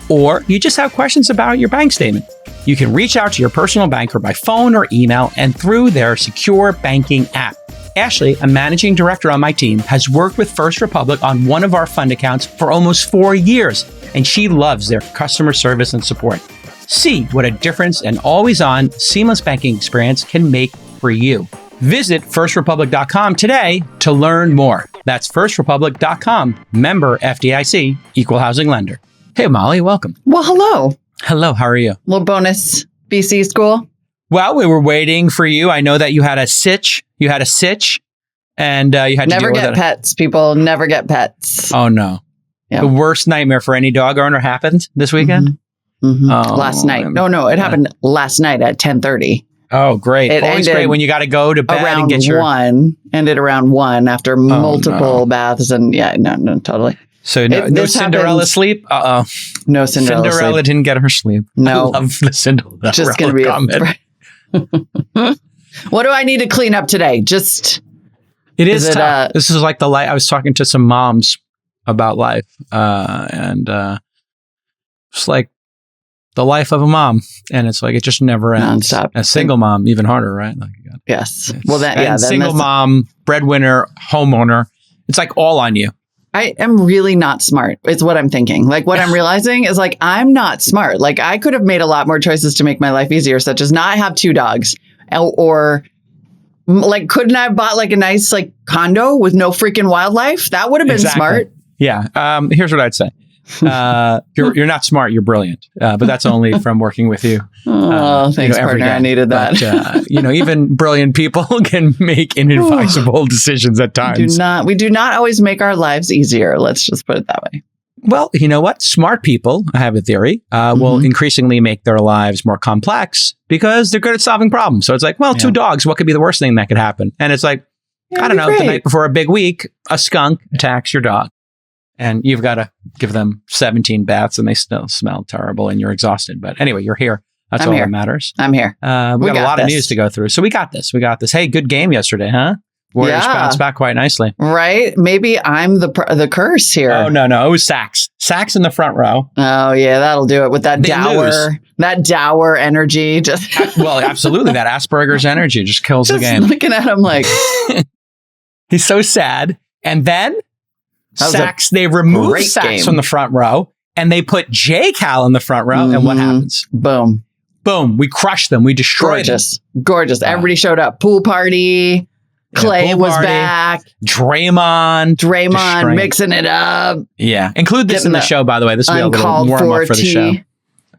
or you just have questions about your bank statement, you can reach out to your personal banker by phone or email and through their secure banking app. Ashley, a managing director on my team, has worked with First Republic on one of our fund accounts for almost 4 years, and she loves their customer service and support. See what a difference an always-on, seamless banking experience can make for you. Visit firstrepublic.com today to learn more. That's firstrepublic.com, member FDIC, equal housing lender. Hey, Molly, welcome. Well, hello. Hello, how are you? Little bonus BC school. Well, we were waiting for you. I know that you had a sitch. You had a sitch, and you had to Never deal with get it. pets, people. Never get pets. Oh, no. Yeah. The worst nightmare for any dog owner happened this weekend? Mm-hmm. Oh, Last night. No, it happened last night at 10:30. Oh, great. It Always ended great when you got to go to bed Around and get your... 1. Ended around 1 after multiple baths. And no, totally. So no This Cinderella happened- sleep? Uh-oh. No Cinderella sleep. didn't get her sleep. No. I love the Cinderella Just going to be comment. What do I need to clean up today? Just... It is Is it, tough. This is like the life. I was talking to some moms about life, and it's like the life of a mom, and it's like it just never ends. Nonstop. A single mom, even harder, right? Like you got Yes. it's- Well, that, and yeah. Then single that's- mom, breadwinner, homeowner. It's like all on you. I am really not smart. It's what I'm thinking. Like what I'm realizing is like, I'm not smart. Like I could have made a lot more choices to make my life easier, such as not have 2 dogs or like, couldn't I have bought like a nice like condo with no freaking wildlife? That would have been Exactly. smart. Yeah. Here's what I'd say. You're not smart. You're brilliant. But that's only from working with you. Oh, thanks, every partner. day. I needed that. But, even brilliant people can make inadvisable decisions at times. We do not always make our lives easier. Let's just put it that way. Well, you know what? Smart people, I have a theory, will increasingly make their lives more complex because they're good at solving problems. So it's like, well, 2 dogs, what could be the worst thing that could happen? And it's like, I don't know, the night before a big week, a skunk attacks your dog. And you've got to give them 17 baths and they still smell terrible and you're exhausted. But anyway, you're here. That's I'm all here. that matters. I'm here. We got a lot of news to go through. So we got this. Hey, good game yesterday, huh? Warriors bounced back quite nicely. Right? Maybe I'm the curse here. Oh, no. It was Sachs. Sachs in the front row. Oh, yeah. That'll do it with that dour energy. Just Well, absolutely. That Asperger's energy just kills the game. Looking at him like... He's so sad. And then That was Sachs, they removed great Sachs game. from the front row and they put J. Cal in the front row. And what happens? Boom. Boom. We crushed them. We destroyed them. Gorgeous. Everybody showed up. Pool party. Clay pool was party. Draymond Draymond mixing it up. Yeah. Include this Getting in the show, by the way. This will be a little uncalled warm for up for the tea.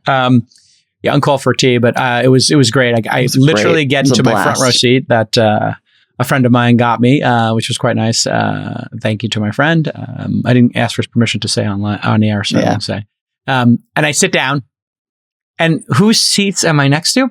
show. Yeah, uncalled for tea, but it was great. I literally great. get It was into a my front row blast. seat that a friend of mine got me, which was quite nice. Thank you to my friend. I didn't ask for his permission to say on the air, so I didn't say. And I sit down, and whose seats am I next to?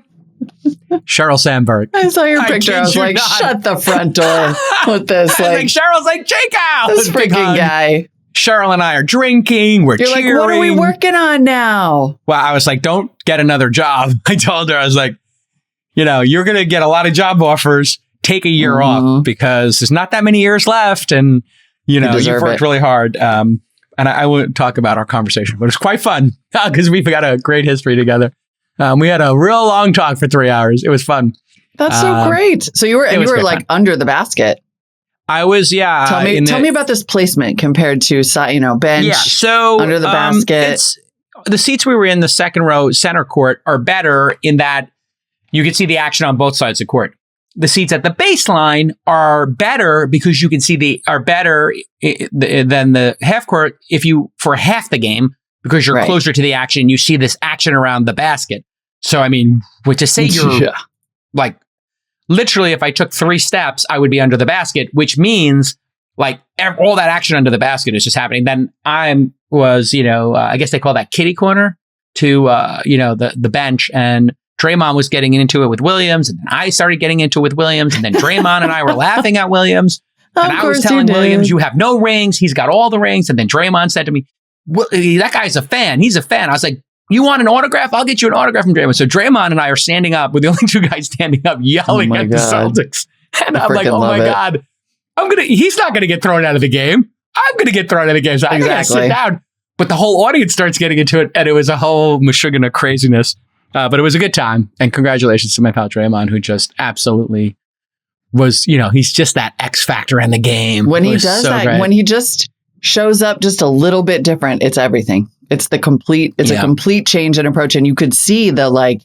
Sheryl Sandberg. I saw your I picture. kid I was you like, not. shut the front door with this. I was Cheryl's like, Jake out. this freaking guy. Cheryl and I are drinking. We're You're cheering. like, what are we working on now? Well, I was like, don't get another job. I told her, I was like, you're going to get a lot of job offers. Take a year off because there's not that many years left. And, you've worked really hard. And I won't talk about our conversation, but it was quite fun because we've got a great history together. We had a real long talk for 3 hours. It was fun. That's so great. So you were like fun. under the basket. I was, yeah. Tell me about this placement compared to, bench. Yeah. So under the basket. The seats we were in, the second row center court, are better in that you can see the action on both sides of the court. The seats at the baseline are better because you can see are better than the half court for half the game because you're closer to the action. You see this action around the basket. So, I mean, to say you're like literally, if I took 3 steps, I would be under the basket, which means like all that action under the basket is just happening. Then I guess they call that kitty corner to, the bench, and Draymond was getting into it with Williams, and then I started getting into it with Williams, and then Draymond and I were laughing at Williams, and I was telling Williams, you have no rings. He's got all the rings. And then Draymond said to me, well, that guy's a fan. He's a fan. I was like, you want an autograph? I'll get you an autograph from Draymond. So Draymond and I are standing up. We're the only 2 guys standing up yelling at the Celtics. And I'm like, oh my God, he's not going to get thrown out of the game. I'm going to get thrown out of the game. So I got to sit down. But the whole audience starts getting into it. And it was a whole mashugana craziness. But it was a good time. And congratulations to my pal Draymond, who just absolutely was, he's just that X factor in the game. When he does that, great. when he just shows up just a little bit different, it's everything. It's a complete change in approach. And you could see the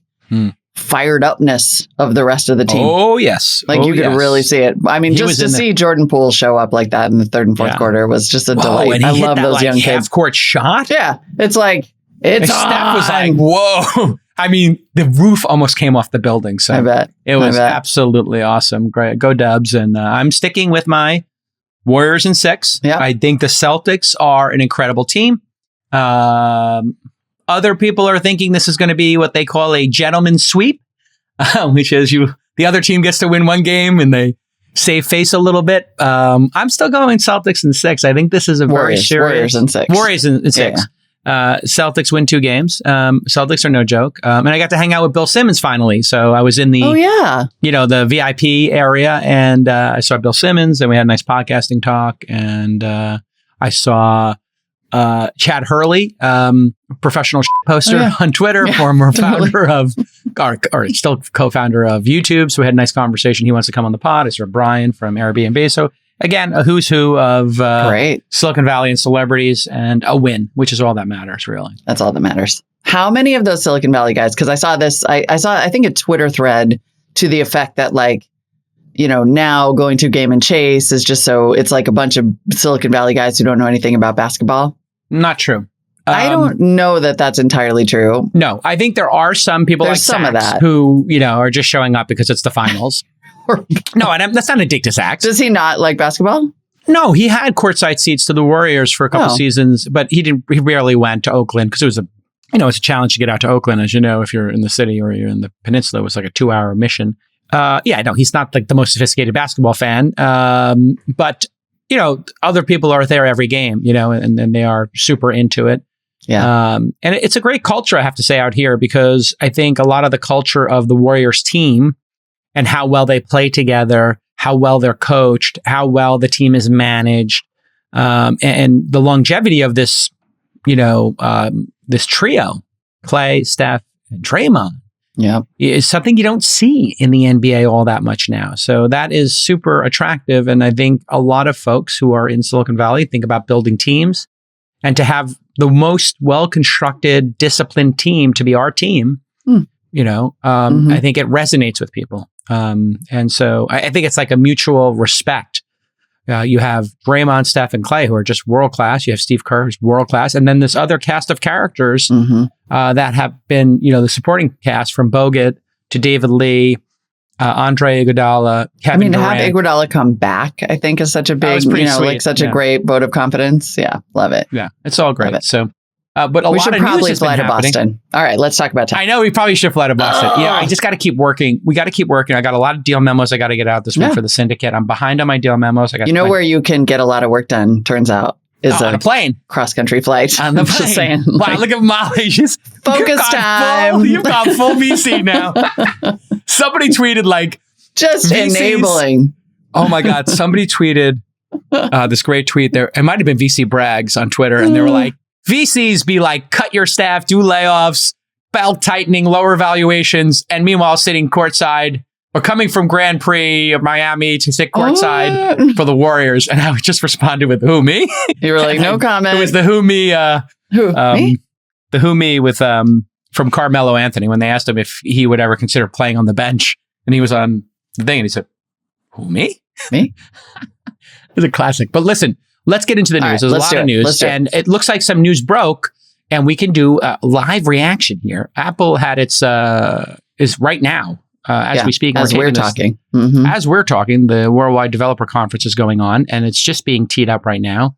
fired upness of the rest of the team. Oh, yes. You could really see it. I mean, just to see Jordan Poole show up like that in the third and fourth quarter was just a delight. And I love those young kids. Half-court shot. Yeah. It's like, it's on. Steph was like, whoa. I mean, the roof almost came off the building. So I bet. It was absolutely awesome. Great. Go Dubs. And I'm sticking with my Warriors in 6. Yep. I think the Celtics are an incredible team. Other people are thinking this is going to be what they call a gentleman's sweep, which is the other team gets to win one game and they save face a little bit. I'm still going Celtics in 6. I think this is a very serious Warriors in 6. Warriors in 6. Celtics win 2 games. Celtics are no joke. And I got to hang out with Bill Simmons finally. So I was in the the VIP area, and I saw Bill Simmons, and we had a nice podcasting talk. And I saw Chad Hurley, professional poster on Twitter, former founder of, or still co-founder of YouTube. So we had a nice conversation. He wants to come on the pod. I saw Brian from Airbnb. So again, a who's who of Silicon Valley and celebrities, and a win, which is all that matters, really. That's all that matters. How many of those Silicon Valley guys, because I saw this, I think a Twitter thread to the effect that now going to Game and Chase is just it's like a bunch of Silicon Valley guys who don't know anything about basketball. Not true. I don't know that that's entirely true. No, I think there are some people like some of that who, are just showing up because it's the finals. No, and that's not a dig to Sachs. Does he not like basketball? No, he had courtside seats to the Warriors for a couple seasons, but he rarely went to Oakland because it was it's a challenge to get out to Oakland, as you know, if you're in the city or you're in the peninsula. It was like a 2-hour mission. He's not like the most sophisticated basketball fan. But other people are there every game, and they are super into it. Yeah. And it's a great culture, I have to say, out here, because I think a lot of the culture of the Warriors team and how well they play together, how well they're coached, how well the team is managed, and the longevity of this, this trio, Clay, Steph, and Draymond, is something you don't see in the NBA all that much now. So that is super attractive. And I think a lot of folks who are in Silicon Valley think about building teams, and to have the most well-constructed, disciplined team to be our team, I think it resonates with people. And so I think it's like a mutual respect. You have Draymond, Steph, and Clay, who are just world-class. You have Steve Kerr, who's world-class. And then this other cast of characters that have been, the supporting cast, from Bogut to David Lee, Andre Iguodala, Kevin Durant. To have Iguodala come back, I think, is such a big, such a great vote of confidence. Yeah, love it. Yeah, it's all great. So, but we should probably fly to Boston. All right, let's talk about tech. I know we probably should fly to Boston. Yeah, I just got to keep working. We got to keep working. I got a lot of deal memos I got to get out this week for the syndicate. I'm behind on my deal memos. Where you can get a lot of work done, turns out, is on a plane. Cross-country flight. On the plane. Just saying. Wow, look at Molly. She's focus time. You've got full VC now. Somebody tweeted just VCs, enabling. Oh my God. Somebody tweeted this great tweet there. It might have been VC Brags on Twitter. And they were like, VCs be like, cut your staff, do layoffs, belt tightening, lower valuations. And meanwhile, sitting courtside or coming from Grand Prix of Miami to sit courtside for the Warriors. And I just responded with, who, me? You were like, no comment. It was the who, me. Me? The who, me with from Carmelo Anthony, when they asked him if he would ever consider playing on the bench. And he was on the thing and he said, who, me? Me? It was a classic. But listen, let's get into the news. Right, there's a lot of news. And it looks like some news broke, and we can do a live reaction here. Apple had its, is right now, as we speak. As we're talking. As we're talking, the Worldwide Developer Conference is going on, and it's just being teed up right now.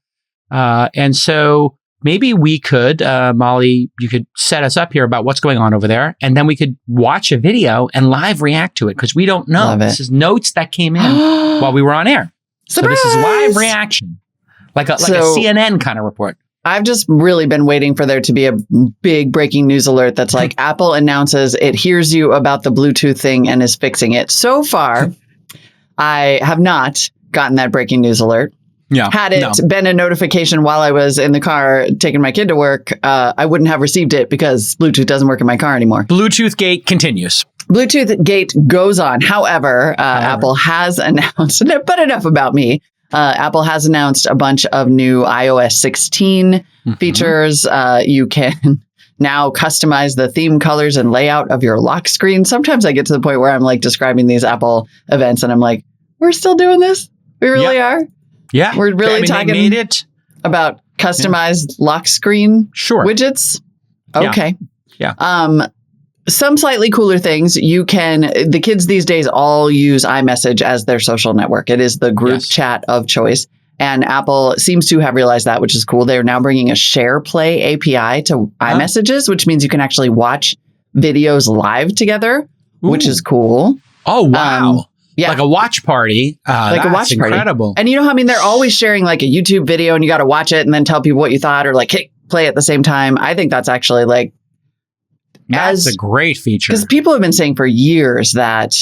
And so maybe we could, Molly, you could set us up here about what's going on over there, and then we could watch a video and live react to it, because we don't know. This is notes that came in while we were on air. Surprise! So this is live reaction, like a CNN kind of report. I've just really been waiting for there to be a big breaking news alert that's like, Apple announces it hears you about the Bluetooth thing and is fixing it. So far, I have not gotten that breaking news alert. Yeah, Had it been a notification while I was in the car taking my kid to work, I wouldn't have received it because Bluetooth doesn't work in my car anymore. Bluetooth gate continues. Bluetooth gate goes on. However, Apple has announced, but enough about me. Apple has announced a bunch of new iOS 16 features. You can now customize the theme colors and layout of your lock screen. Sometimes I get to the point where I'm like describing these Apple events and I'm like, we're still doing this? We really are? Yeah. We're really they made it. about customized lock screen widgets? Okay. Yeah. Some slightly cooler things. The kids these days all use iMessage as their social network. It is the group chat of choice. And Apple seems to have realized that, which is cool. They're now bringing a share play API to iMessages, which means you can actually watch videos live together, which is cool. Oh, wow. Like a watch party. Like a watch party. Incredible. And you know how, they're always sharing like a YouTube video and you got to watch it and then tell people what you thought or like hit play at the same time. I think that's actually like, that's a great feature. Because people have been saying for years that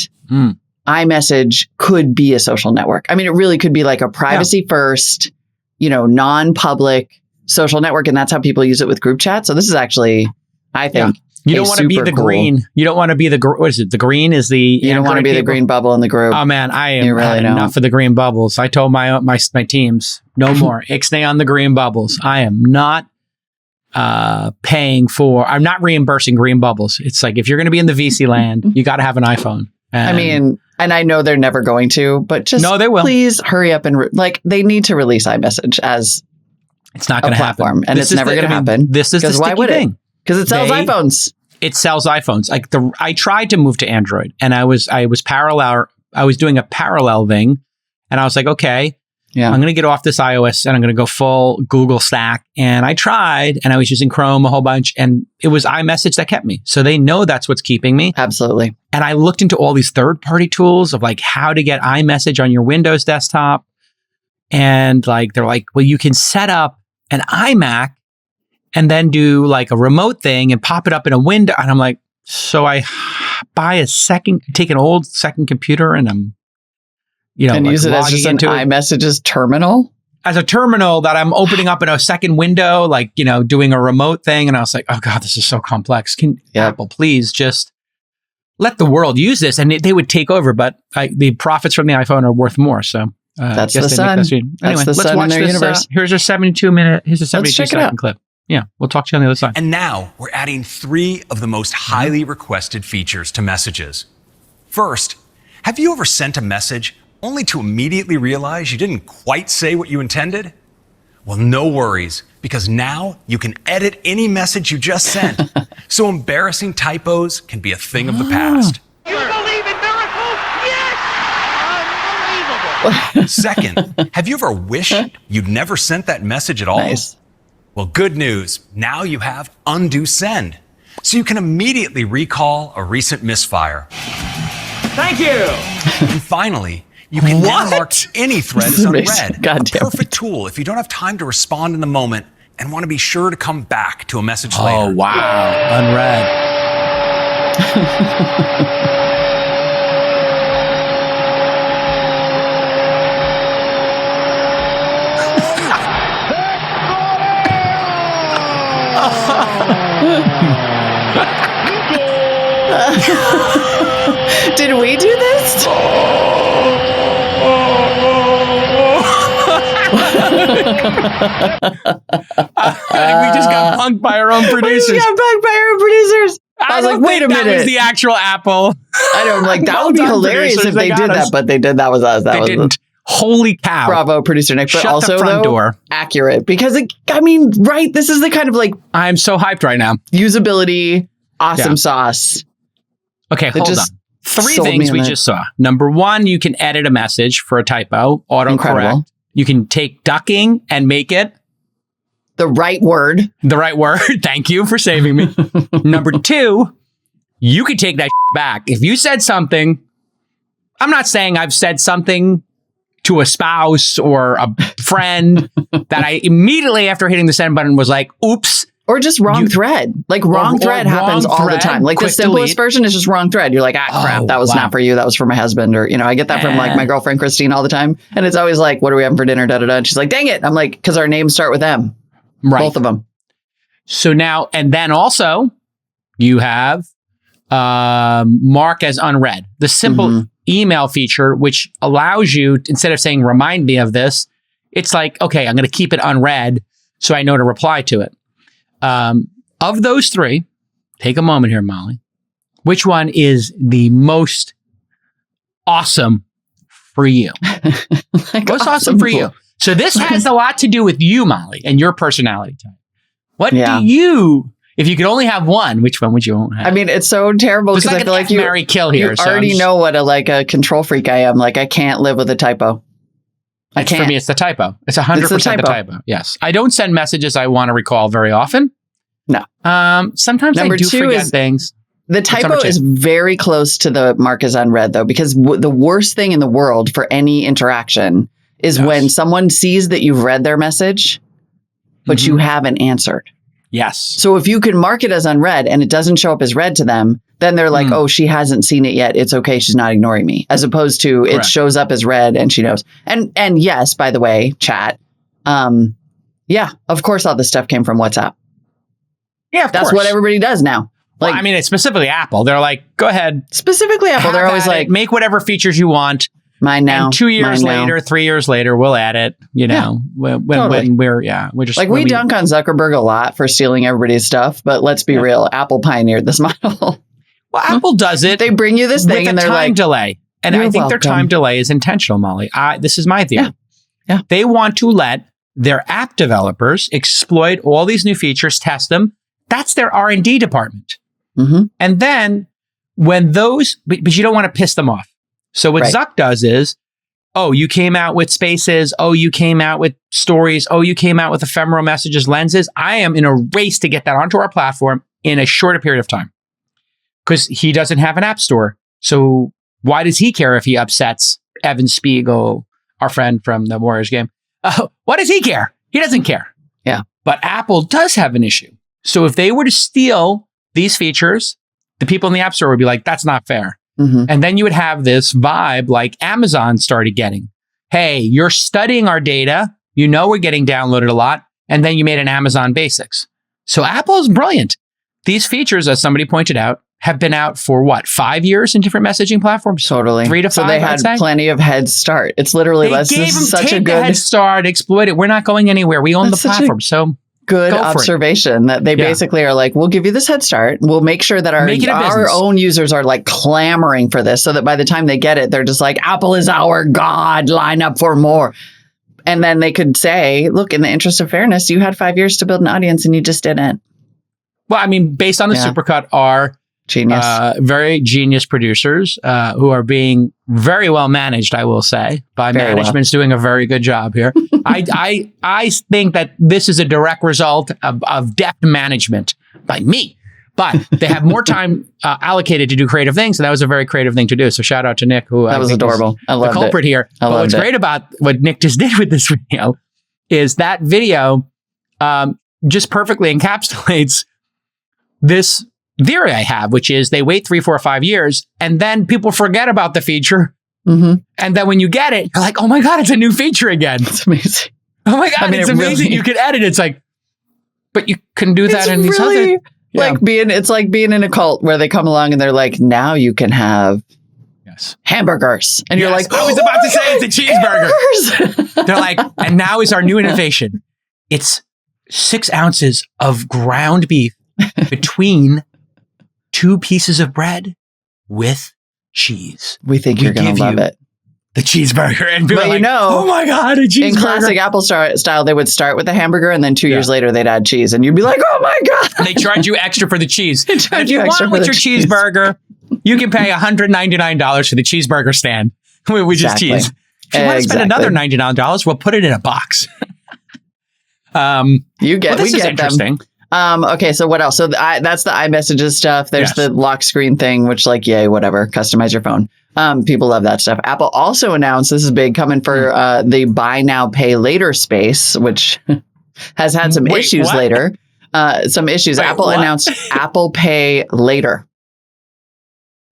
iMessage could be a social network. I mean, it really could be like a privacy first, non-public social network. And that's how people use it with group chat. So this is actually, I think, you don't want to be the green. You don't want to be the, what is it? The green is the, you don't want to be the green bubble in the group. Oh man, I am really enough of the green bubbles. I told my teams, no more. Ixnay on the green bubbles. I am not I'm not reimbursing green bubbles. It's like, if you're going to be in the VC land, you got to have an iPhone. And I know they're never going to, but just no, they will. Please hurry up and they need to release iMessage as it's not going to happen, and it's never going to happen. This is the sticky thing. Because it sells iPhones. It sells iPhones. Like I tried to move to Android, and I was doing a parallel thing, and I was like, okay. Yeah. I'm going to get off this iOS and I'm going to go full Google stack. And I tried, and I was using Chrome a whole bunch, and it was iMessage that kept me. So they know that's what's keeping me. Absolutely. And I looked into all these third-party tools of like how to get iMessage on your Windows desktop. And like, they're like, well, you can set up an iMac and then do like a remote thing and pop it up in a window. And I'm like, so I take an old second computer and I'm, and use it as just an iMessages terminal? As a terminal that I'm opening up in a second window, like, doing a remote thing. And I was like, oh God, this is so complex. Can Apple please just let the world use this? And they would take over, but the profits from the iPhone are worth more. So that's the sun. Anyway, let's watch this. Universe. Here's a 72-second clip. Yeah, we'll talk to you on the other side. And now we're adding 3 of the most highly requested features to messages. First, have you ever sent a message only to immediately realize you didn't quite say what you intended? Well, no worries, because now you can edit any message you just sent. So embarrassing typos can be a thing of the past. You believe in miracles? Yes! Unbelievable. Second, have you ever wished you'd never sent that message at all? Nice. Well, good news. Now you have undo send. So you can immediately recall a recent misfire. Thank you. And finally, you can now mark any thread as unread. A perfect tool if you don't have time to respond in the moment and want to be sure to come back to a message later. Oh, wow. Unread. Did we do this? We just got punked by our own producers. I was like, wait a minute. That was the actual Apple. I know. I'm like, that would be hilarious if they did that, but they did. That was us. They didn't. Holy cow. Bravo, producer Nick. But shut also, the front door. Accurate. Because, right? This is the kind of I'm so hyped right now. Usability, awesome sauce. Okay, hold on. 3 things we just saw. Number 1, you can edit a message for a typo, autocorrect. You can take ducking and make it the right word. The right word. Thank you for saving me. Number 2, you can take that back. If you said something, I'm not saying I've said something to a spouse or a friend that I immediately after hitting the send button was like, oops. Or just wrong thread. Wrong thread happens all the time. The simplest version is just wrong thread. You're like, crap, that was not for you. That was for my husband. Or, I get that from my girlfriend, Christine, all the time. And it's always like, what are we having for dinner? Da, da, da. And she's like, dang it. I'm like, because our names start with M. Right. Both of them. So now, and then also you have mark as unread. The simple email feature, which allows you, instead of saying, remind me of this, it's like, okay, I'm going to keep it unread so I know to reply to it. Of those three, take a moment here, Molly. Which one is the most awesome for you? Most awesome for you. So this has a lot to do with you, Molly, and your personality type. What do you, if you could only have one, which one would you have? I mean, it's so terrible because I feel like you marry kill here. You already know what a control freak I am. Like I can't live with a typo. I can't. For me, it's the typo. It's 100% the typo. Yes. I don't send messages I want to recall very often. No. Sometimes I do forget things. The typo is very close to the mark as unread, though, because the worst thing in the world for any interaction is when someone sees that you've read their message, but you haven't answered. Yes. So if you can mark it as unread and it doesn't show up as read to them, then they're like, oh, she hasn't seen it yet. It's okay. She's not ignoring me. As opposed to it shows up as read and she knows. And yes, by the way, chat. Yeah, of course, all this stuff came from WhatsApp. Yeah, of course. That's what everybody does now. Like, I mean, it's specifically Apple. They're like, go ahead. Specifically Apple. They're always like, make whatever features you want. Mine now. And 2 years later, 3 years later, we'll add it. You know, when we're just like we dunk on Zuckerberg a lot for stealing everybody's stuff. But let's be real, Apple pioneered this model. Well, Apple does it. They bring you this thing and they're like, time delay. And I think their time delay is intentional, Molly. This is my theory. Yeah. They want to let their app developers exploit all these new features, test them. That's their R&D department. And then when those, but you don't want to piss them off. So what Zuck does is, oh, you came out with spaces. Oh, you came out with stories. Oh, you came out with ephemeral messages, lenses. I am in a race to get that onto our platform in a shorter period of time because he doesn't have an app store. So why does he care if he upsets Evan Spiegel, our friend from the Warriors game? Why does he care? He doesn't care. Yeah. But Apple does have an issue. So if they were to steal these features, the people in the App Store would be like, that's not fair. And then you would have this vibe like Amazon started getting. Hey, you're studying our data. You know we're getting downloaded a lot. And then you made an Amazon Basics. So Apple is brilliant. These features, as somebody pointed out, have been out for 5 years in different messaging platforms? Totally. 3 to 5, So they had plenty of head start. It's literally take a head start, exploit it. We're not going anywhere. We own the platform. So good observation that they basically are like, we'll give you this head start. We'll make sure that our own users are like clamoring for this so that by the time they get it, they're just like, Apple is our God, line up for more. And then they could say, look, in the interest of fairness, you had 5 years to build an audience and you just didn't. Well, I mean, based on the supercut are very genius producers who are being very well managed, I will say, by management's doing a very good job here. I think that this is a direct result of deft management by me, but they have more time allocated to do creative things, and that was a very creative thing to do. So shout out to Nick, who that was adorable. I loved the culprit here. But what's great about what Nick just did with this video is that video just perfectly encapsulates this theory I have, which is they wait 3, 4, 5 years, and then people forget about the feature. And then when you get it, you're like, oh my God, it's a new feature again. It's amazing. Oh my God, it's amazing. Really, you can edit. It's like, but you can do that in these other. It's like being in a cult where they come along and they're like, now you can have hamburgers. And you're like, I was about to say it's a cheeseburger. They're like, and now is our new innovation. It's 6 ounces of ground beef between 2 pieces of bread with cheese. We think you're going to love it. The cheeseburger. And people but oh my God, a cheeseburger. In classic Apple style, they would start with a hamburger and then 2 years later they'd add cheese. And you'd be like, oh my God. And they charge you extra for the cheese. If you want with your cheeseburger, you can pay $199 for the cheeseburger stand, which is cheese. If you want to spend another $99, we'll put it in a box. We get interesting. Them. Okay, so what else? So that's the iMessages stuff. There's the lock screen thing, which yay, whatever. Customize your phone. People love that stuff. Apple also announced, this is big, coming for the buy now, pay later space, which has had some issues later. Some issues. Apple announced Apple Pay Later.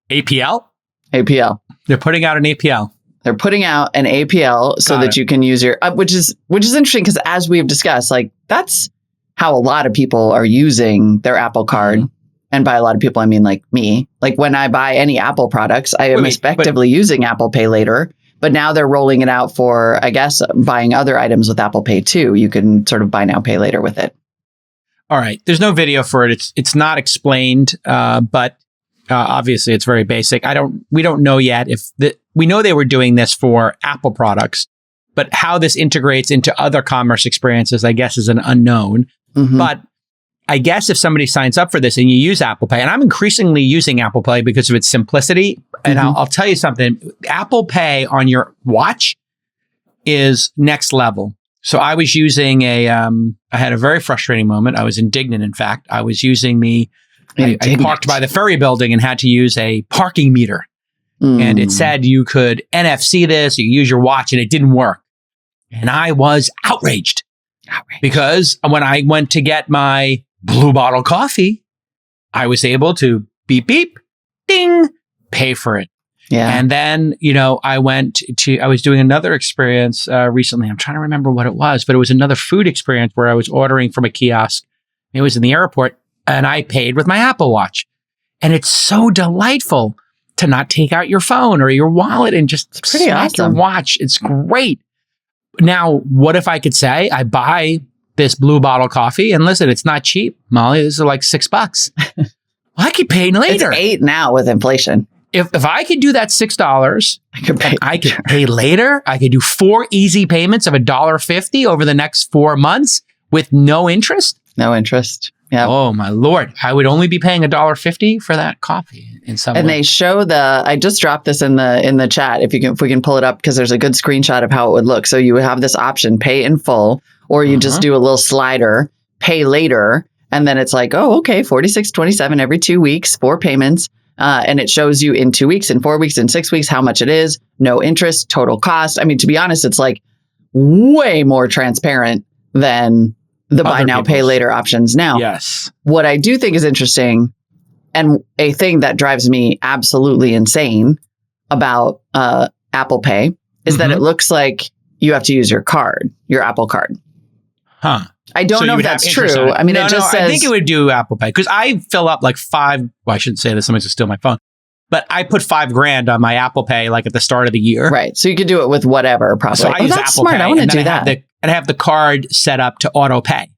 APL? APL. They're putting out an APL. They're putting out an APL so that you can use your, which is interesting because as we've discussed, that's how a lot of people are using their Apple Card. and by a lot of people, I mean like me. Like when I buy any Apple products, I am effectively using Apple Pay Later. But now they're rolling it out for, I guess, buying other items with Apple Pay too. You can sort of buy now, pay later with it. All right. There's no video for it. It's not explained, but obviously it's very basic. We don't know yet we know they were doing this for Apple products, but how this integrates into other commerce experiences, I guess, is an unknown. Mm-hmm. But I guess if somebody signs up for this and you use Apple Pay, and I'm increasingly using Apple Pay because of its simplicity. And I'll tell you something, Apple Pay on your watch is next level. So I was using I had a very frustrating moment. I was indignant, in fact. I was using I parked by the ferry building and had to use a parking meter. And it said you could NFC this, you use your watch, and it didn't work. And I was outraged. Because when I went to get my Blue Bottle coffee, I was able to beep, beep, ding, pay for it. Yeah. And then, I was doing another experience recently. I'm trying to remember what it was, but it was another food experience where I was ordering from a kiosk. It was in the airport and I paid with my Apple Watch. And it's so delightful to not take out your phone or your wallet and just smack your watch. It's great. Now, what if I could say I buy this Blue Bottle coffee, and listen, it's not cheap, Molly. This is like $6. Well, I could pay later. It's $8 now with inflation. If I could do that $6, I could pay later. I could do 4 easy payments of $1.50 over the next 4 months with no interest. No interest. Yeah. Oh my Lord! I would only be paying $1.50 for that coffee in some way. And they show I just dropped this in the chat. If we can pull it up, because there's a good screenshot of how it would look. So you would have this option, pay in full, or you just do a little slider, pay later, and then it's like, oh, okay, $46.27 every 2 weeks, 4 payments, and it shows you in 2 weeks, in 4 weeks, in 6 weeks how much it is, no interest, total cost. I mean, to be honest, it's like way more transparent than the buy now, pay later options now. Yes. What I do think is interesting, and a thing that drives me absolutely insane about Apple Pay, is that it looks like you have to use your Apple card. Huh. I don't know if that's true. I mean, it just says... I think it would do Apple Pay because I fill up like I shouldn't say this, somebody's going to steal my phone. But I put $5,000 on my Apple Pay like at the start of the year. Right. So you could do it with whatever, probably. So I use that's Apple smart. Pay. I want to do that. And I have the card set up to auto pay.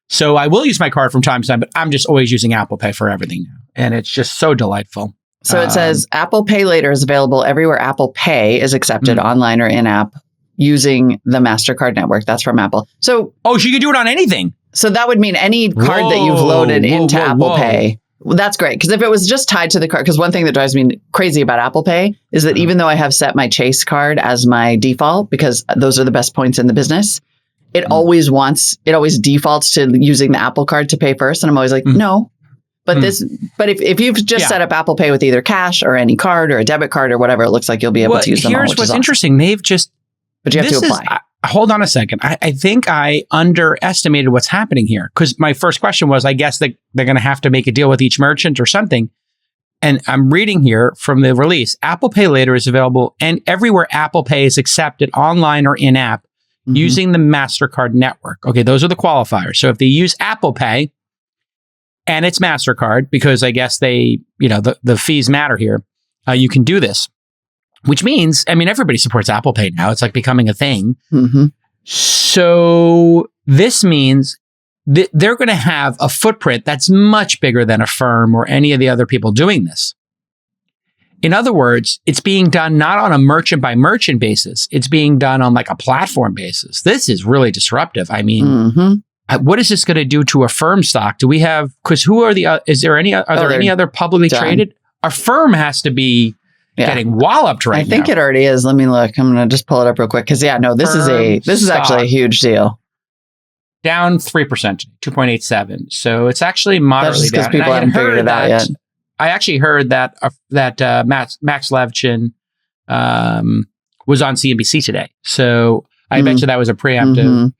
So I will use my card from time to time, but I'm just always using Apple Pay for everything now. And it's just so delightful. So it says Apple Pay Later is available everywhere Apple Pay is accepted online or in-app using the MasterCard network. That's from Apple. So you can do it on anything. So that would mean any card that you've loaded into Apple Pay. Well, that's great. Because if it was just tied to the card, because one thing that drives me crazy about Apple Pay is that even though I have set my Chase card as my default, because those are the best points in the business, it always defaults to using the Apple card to pay first. And I'm always like, no. But if you've just set up Apple Pay with either cash or any card or a debit card or whatever, it looks like you'll be able to use them all. Here's what's interesting. But you have to apply. Hold on a second. I think I underestimated what's happening here because my first question was, I guess they're going to have to make a deal with each merchant or something. And I'm reading here from the release, Apple Pay Later is available and everywhere Apple Pay is accepted online or in-app using the MasterCard network. Okay, those are the qualifiers. So if they use Apple Pay and it's MasterCard, because I guess the fees matter here, you can do this. Which means, I mean, everybody supports Apple Pay now. It's like becoming a thing. So this means that they're going to have a footprint that's much bigger than Affirm or any of the other people doing this. In other words, it's being done not on a merchant by merchant basis. It's being done on like a platform basis. This is really disruptive. I mean, what is this going to do to Affirm stock? Do we have, because who are is there any other publicly traded? Affirm has to be getting walloped right now. I think it already is. Let me look. I'm going to just pull it up real quick. Because this is actually a huge deal. Down 3%, 2.87. So it's actually moderately down. Because people haven't figured it out yet. I actually heard that Max Levchin was on CNBC today. So I bet you that was a preemptive.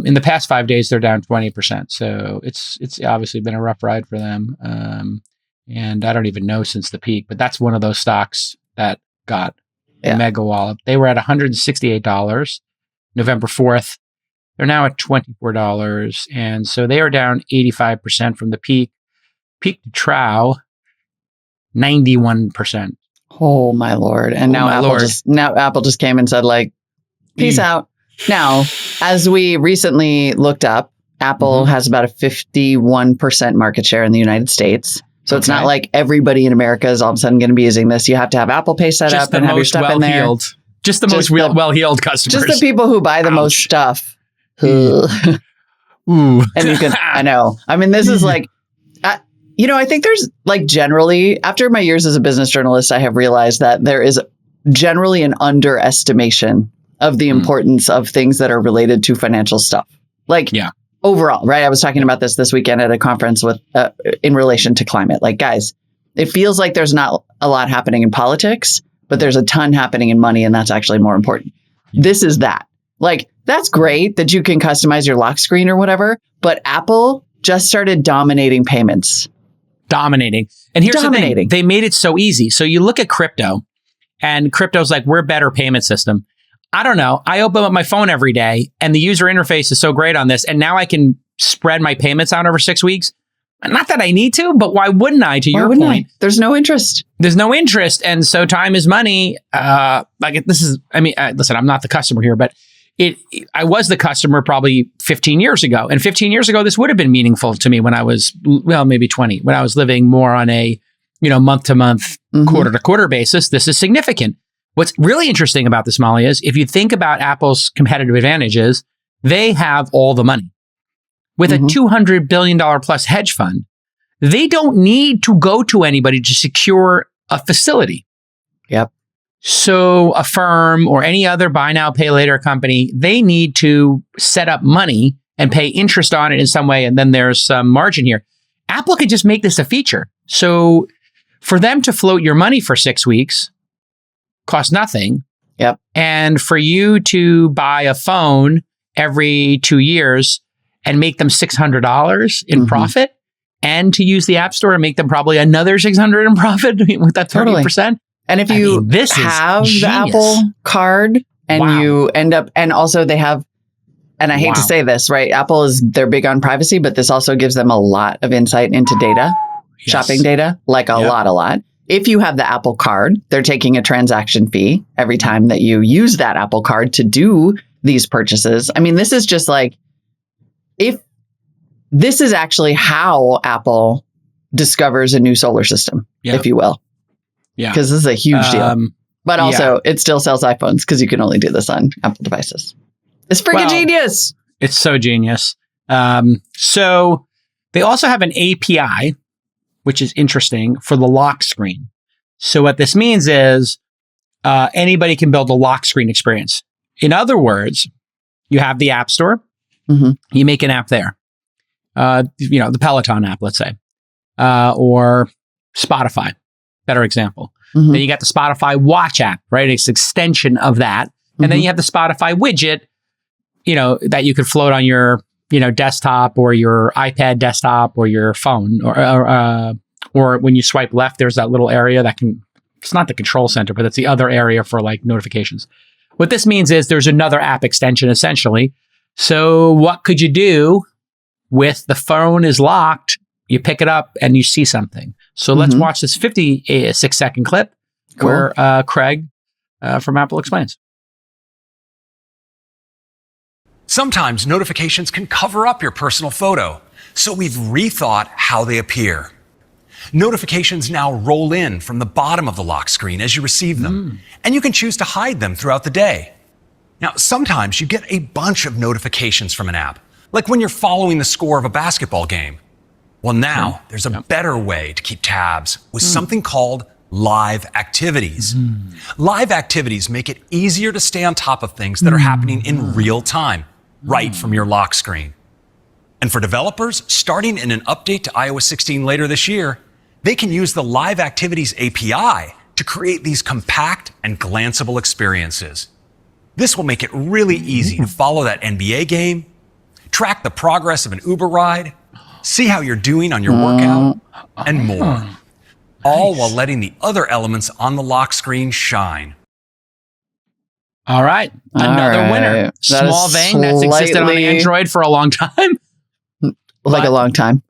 In the past 5 days, they're down 20%. So it's obviously been a rough ride for them. And I don't even know since the peak, but that's one of those stocks that got a mega wallop. They were at $168 November 4th. They're now at $24. And so they are down 85% from the peak. peak to trough, 91%. Oh my Lord. And now Apple just came and said like, peace out. Now, as we recently looked up, Apple has about a 51% market share in the United States. So it's not like everybody in America is all of a sudden going to be using this. You have to have Apple Pay set up and have your stuff in there. Just the most well-heeled customers. Just the people who buy the most stuff. Ooh. And you can, I know. I mean, this is like, I think there's like generally, after my years as a business journalist, I have realized that there is generally an underestimation of the importance of things that are related to financial stuff. Like overall, right? I was talking about this weekend at a conference with in relation to climate. Like, guys, it feels like there's not a lot happening in politics, but there's a ton happening in money, and that's actually more important. This is that. Like, that's great that you can customize your lock screen or whatever, but Apple just started dominating payments. Dominating. And here's the thing. They made it so easy. So you look at crypto, and crypto's like, we're a better payment system. I don't know. I open up my phone every day, and the user interface is so great on this, and now I can spread my payments out over 6 weeks. Not that I need to, but why wouldn't I, to your point? There's no interest. There's no interest. And so time is money. Listen, I'm not the customer here, but I was the customer probably 15 years ago. And 15 years ago, this would have been meaningful to me when I was, maybe 20, when I was living more on a, month to month, quarter to quarter basis. This is significant. What's really interesting about this, Molly, is if you think about Apple's competitive advantages, they have all the money. With a $200 billion plus hedge fund, they don't need to go to anybody to secure a facility. Yep. So a firm or any other buy now, pay later company, they need to set up money and pay interest on it in some way. And then there's some margin here. Apple could just make this a feature. So for them to float your money for 6 weeks costs nothing. Yep. And for you to buy a phone every 2 years and make them $600 in profit, and to use the App Store and make them probably another $600 in profit with that 30%. And if you have the Apple card and you end up, and also they have, and I hate to say this, right? They're big on privacy, but this also gives them a lot of insight into data, shopping data, like a lot. If you have the Apple card, they're taking a transaction fee every time that you use that Apple card to do these purchases. I mean, this is just like, if this is actually how Apple discovers a new solar system, if you will. Yeah. Because this is a huge deal. But also, it still sells iPhones because you can only do this on Apple devices. It's freaking genius. It's so genius. So they also have an API, which is interesting, for the lock screen. So what this means is anybody can build a lock screen experience. In other words, you have the App Store. You make an app there. The Peloton app, let's say, or Spotify, better example. Then you got the Spotify Watch app, right? It's an extension of that. And then you have the Spotify widget, that you could float on your, desktop or your iPad desktop or your phone, or when you swipe left, there's that little area it's not the control center, but it's the other area for like notifications. What this means is there's another app extension essentially. So what could you do with the phone is locked? You pick it up and you see something. So let's watch this 56-second clip where Craig from Apple explains. Sometimes notifications can cover up your personal photo, so we've rethought how they appear. Notifications now roll in from the bottom of the lock screen as you receive them, and you can choose to hide them throughout the day. Now, sometimes you get a bunch of notifications from an app, like when you're following the score of a basketball game. Well, now there's a better way to keep tabs with something called live activities. Live activities make it easier to stay on top of things that are happening in real time, right from your lock screen. And for developers, starting in an update to iOS 16 later this year, they can use the Live Activities API to create these compact and glanceable experiences. This will make it really easy to follow that NBA game, track the progress of an Uber ride, see how you're doing on your workout, and more. All while letting the other elements on the lock screen shine. All right. Another winner. Small vein that's existed on Android for a long time. Like a long time.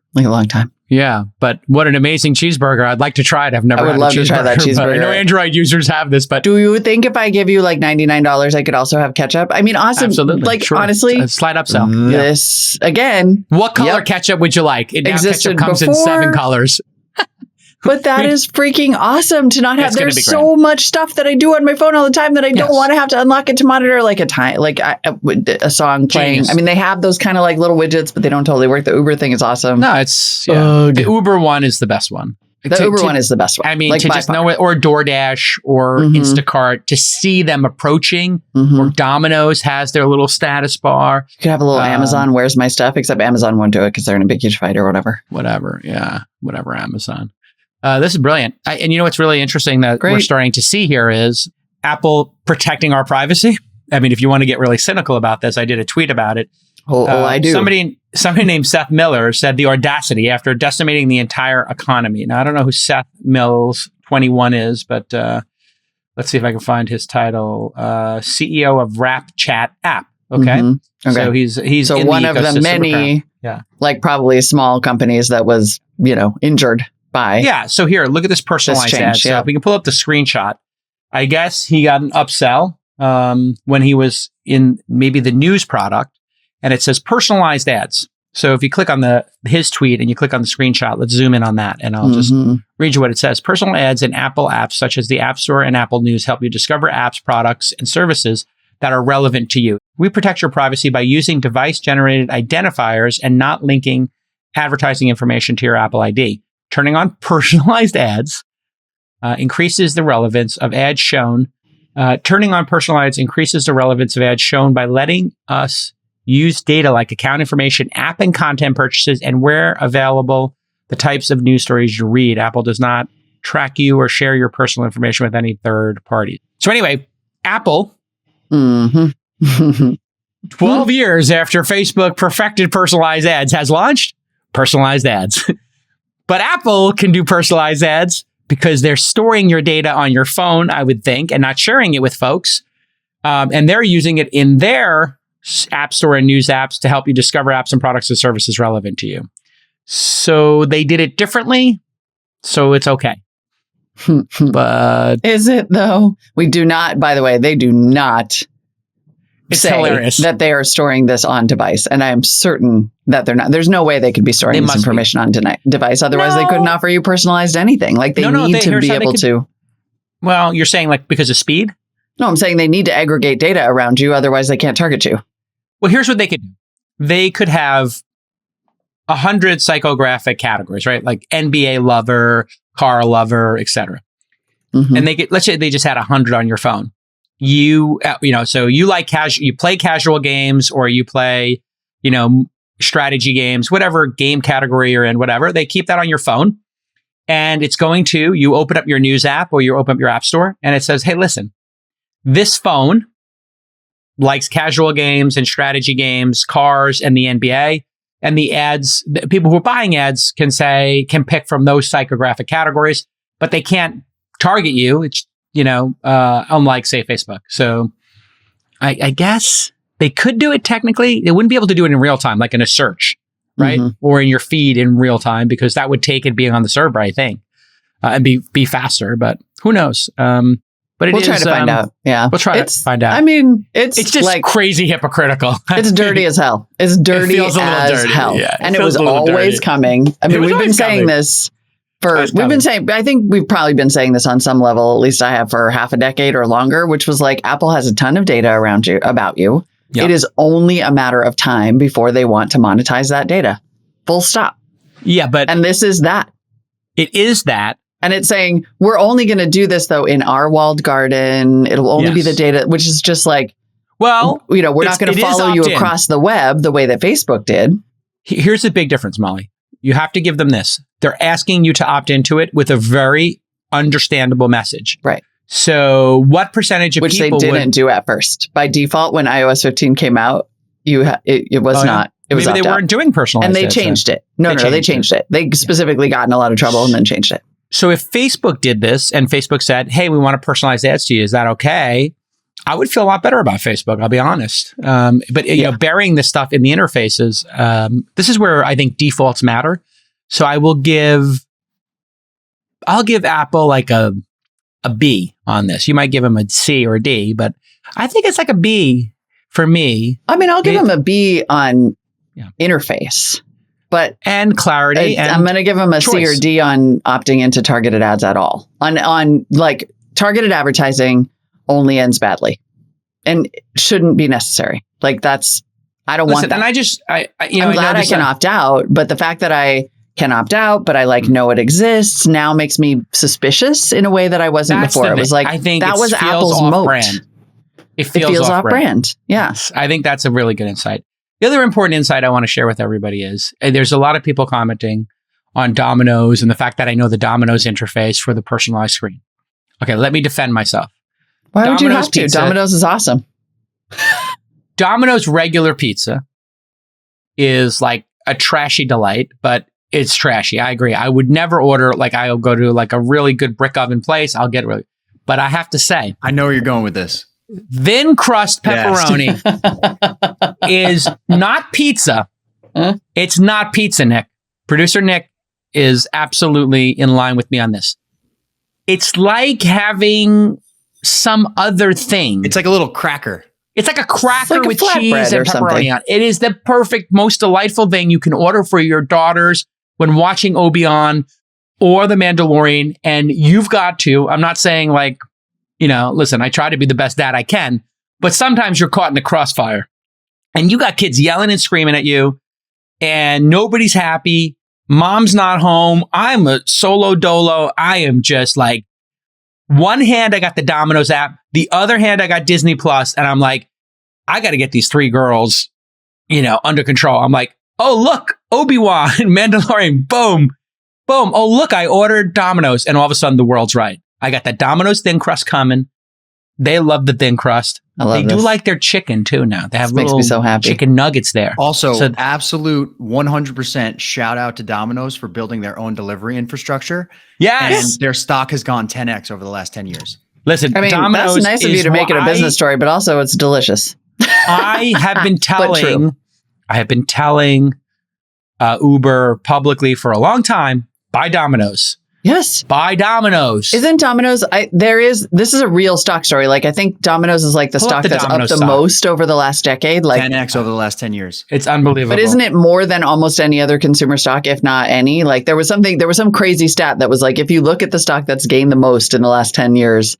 Yeah, but what an amazing cheeseburger. I'd like to try it. I've never I would had love a to try that cheeseburger, but I know cheeseburger. Android users have this, but Do you think if I give you like $99, I could also have ketchup? I mean, awesome. absolutely. Like, Sure. honestly, A slight upsell. Yeah. this, again, What color Yep. ketchup would you like? It now Existed ketchup comes in before. 7 colors. but that is freaking awesome to not have. It's gonna There's be so much stuff that I do on my phone all the time that I don't Yes. want to have to unlock it to monitor like a song playing. Genius. I mean, they have those kind of like little widgets, but they don't totally work. The Uber thing is awesome. No, it's Ugh. the Uber one is the best one. The Uber one is the best one. I mean, like, to by just far. know it, or DoorDash or Mhm. Instacart, to see them approaching, Mhm. or Domino's has their little status bar, You could have a little Um, Amazon, where's my stuff? Except Amazon won't do it because they're in a big, huge fight or whatever. whatever. Yeah, whatever, Amazon. This is brilliant. And you know what's really interesting that we're Great. starting to see here is Apple protecting our privacy. I mean, if you want to get really cynical about this, I did a tweet about it. I do. Somebody named Seth Miller said the audacity after decimating the entire economy. Now, I don't know who Seth Mills 21 is, but let's see if I can find his title. CEO of Rap Chat app. Okay. Mhm. Okay. So he's So in one the of the ecosystem, many, apparently. Yeah. like probably small companies that was, injured by. Yeah. So here, look at this personalized change, ad. So yeah. if we can pull up the screenshot. I guess he got an upsell when he was in maybe the news product, and it says personalized ads. So if you click on his tweet and you click on the screenshot, let's zoom in on that, and I'll just Mhm. read you what it says. Personal ads in Apple apps such as the App Store and Apple News help you discover apps, products, and services that are relevant to you. We protect your privacy by using device-generated identifiers and not linking advertising information to your Apple ID. Turning on personalized ads increases the relevance of ads shown. Turning on personalized increases the relevance of ads shown by letting us use data like account information, app and content purchases, and where available, the types of news stories you read. Apple does not track you or share your personal information with any third party. So anyway, Apple, Mhm. 12 years after Facebook perfected personalized ads, has launched personalized ads. But Apple can do personalized ads because they're storing your data on your phone, I would think, and not sharing it with folks. And they're using it in their App Store and news apps to help you discover apps and products and services relevant to you. So they did it differently, so it's okay. But Is it though? We do not, by the way, they do not it's say hilarious. that they are storing this on device. And I am certain that they're not. There's no way they could be storing They this must be. information on device. Otherwise, they couldn't No. offer you personalized anything. Like they No, need to here's be how they able could- to. Well, you're saying like because of speed? No, I'm saying they need to aggregate data around you. Otherwise, they can't target you. Well, here's what they could do. They could have 100 psychographic categories, right? Like NBA lover, car lover, etc. Mhm. And they could, let's say they just had 100 on your phone. So you like you play casual games, or you play, strategy games, whatever game category you're in, whatever. They keep that on your phone, and it's going to, you open up your news app or you open up your app store, and it says, hey, listen, this phone likes casual games and strategy games, cars, and the NBA. And the ads, the people who are buying ads can pick from those psychographic categories, but they can't target you. It's, unlike, say, Facebook. So I guess they could do it technically. They wouldn't be able to do it in real time, like in a search, right? Mhm. Or in your feed in real time, because that would take it being on the server, I think, and be faster. But who knows? But We'll try to find out. Yeah. We'll try to find out. I mean, it's just like crazy hypocrytical. it's dirty as hell. It's dirty feels a little as dirty, hell. yeah. It And it feels was a little always dirty. coming. I It mean, was we've been always saying coming. this Always we've coming. been saying, I think we've probably been saying this on some level, at least I have for half a decade or longer, which was like Apple has a ton of data about you. Yeah. It is only a matter of time before they want to monetize that data. Full stop. Yeah, but And this is that. it is that. And it's saying, we're only going to do this, though, in our walled garden. It'll only be Yes. the data, which is just like, Well, we're not going it to is follow you opt-in. across the web the way that Facebook did. Here's the big difference, Molly. You have to give them this. They're asking you to opt into it with a very understandable message. Right. So what percentage of Which they people didn't do at first. By default, when iOS 15 came out, it was Oh, yeah. not. It was Maybe they opt-out. weren't doing personalized And they ads then. changed it. No, they changed it. They specifically got in a lot of trouble and then changed it. So if Facebook did this and Facebook said, hey, we want to personalize ads to you, is that okay? I would feel a lot better about Facebook, I'll be honest. But you know, burying this stuff in the interfaces, this is where I think defaults matter. So I'll give Apple like a B on this. You might give them a C or a D, but I think it's like a B for me. I mean, I'll give them a B on interface, but and clarity. I'm going to give them a choice. C or D on opting into targeted ads at all. On like targeted advertising only ends badly and shouldn't be necessary. Like I don't want that. And I'm glad I can opt out, but the fact that I can opt out, but I know it exists now makes me suspicious in a way that I wasn't before. It was like, I think that was feels Apple's moat. Brand. It feels off brand. Yes. I think that's a really good insight. The other important insight I want to share with everybody is there's a lot of people commenting on Domino's and the fact that I know the Domino's interface for the personalized screen. Okay, let me defend myself. Why would you have to? Domino's is awesome. Domino's regular pizza is like a trashy delight, but it's trashy. I agree. I would never order, I'll go to a really good brick oven place. I'll get really, but I have to say, I know where you're going with this. Thin crust pepperoni is not pizza. It's not pizza, Nick. Producer Nick is absolutely in line with me on this. It's like having some other thing. It's like a little cracker. It's like a cracker with cheese and pepperoni on it. It is the perfect, most delightful thing you can order for your daughters when watching Obi-Wan or The Mandalorian. And you've got to, I'm not saying listen, I try to be the best dad I can, but sometimes you're caught in the crossfire and you got kids yelling and screaming at you and nobody's happy. Mom's not home. I'm a solo dolo. I am just one hand, I got the Domino's app. The other hand, I got Disney Plus. And I'm like, I got to get these three girls, under control. I'm like, oh, look, Obi-Wan, Mandalorian, boom, boom. Oh, look, I ordered Domino's. And all of a sudden the world's right. I got that Domino's thin crust coming. They love the thin crust. They do like their chicken too now. They have little chicken nuggets there. Also, absolute 100% shout out to Domino's for building their own delivery infrastructure. Yes. And their stock has gone 10x over the last 10 years. Listen, Domino's that's nice of you to make it a business story, but also it's delicious. I have been telling Uber publicly for a long time, buy Domino's. Yes. Buy Domino's. Isn't Domino's, this is a real stock story. I think Domino's is the stock that's up the most over the last decade. 10x over the last 10 years. It's unbelievable. But isn't it more than almost any other consumer stock, if not any? There was some crazy stat that was if you look at the stock that's gained the most in the last 10 years,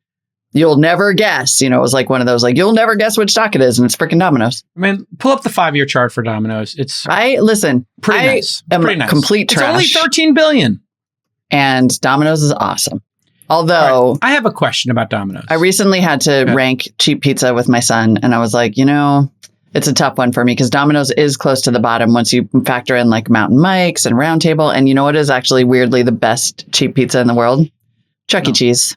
you'll never guess. It was one of those, you'll never guess which stock it is. And it's freaking Domino's. I mean, pull up the 5-year chart for Domino's. It's pretty nice. Complete trash. It's only $13 billion. And Domino's is awesome. Although I have a question about Domino's. I recently had to rank cheap pizza with my son. And I was like, it's a tough one for me because Domino's is close to the bottom once you factor in Mountain Mike's and Round Table. And you know what is actually weirdly the best cheap pizza in the world? Chuck E. Cheese.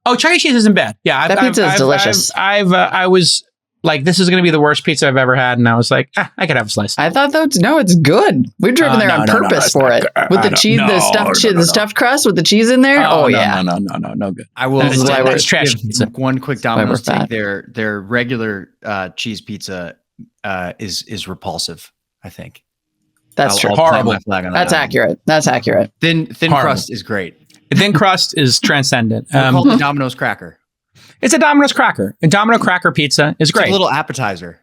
Oh, Chuck E. Cheese isn't bad. Yeah. That pizza is delicious. I was this is going to be the worst pizza I've ever had. And I was like, I could have a slice. I thought no, it's good. We've driven there on purpose for it. With the cheese, the stuffed crust with the cheese in there. Oh yeah. No good. I will that's trash pizza. One quick Domino's take. Their regular cheese pizza is repulsive, I think. That's true. Horrible. That's accurate. That's accurate. Thin crust is great. Thin crust is transcendent. Called the Domino's cracker. It's a Domino's cracker. A Domino cracker pizza is great. It's a little appetizer.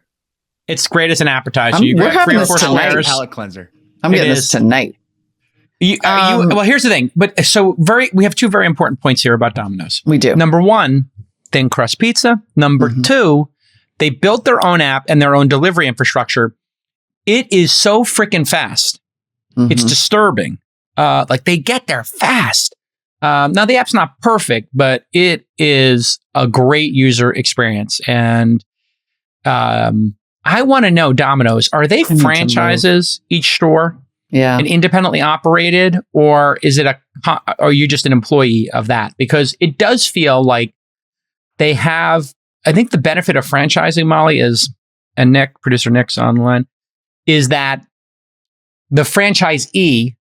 It's great as an appetizer. You grab 3 or 4 squares. Palate cleanser. I'm getting this tonight. Well, here's the thing. But we have 2 very important points here about Domino's. We do. Number 1, thin crust pizza. Number 2, they built their own app and their own delivery infrastructure. It is so freaking fast. It's disturbing. They get there fast. Now the app's not perfect, but it is a great user experience. And I want to know, Domino's, are they franchises each store? Yeah. And independently operated, or is it are you just an employee of that? Because it does feel like they have, I think the benefit of franchising, Molly, is, and Nick, producer Nick's online, is that the franchisee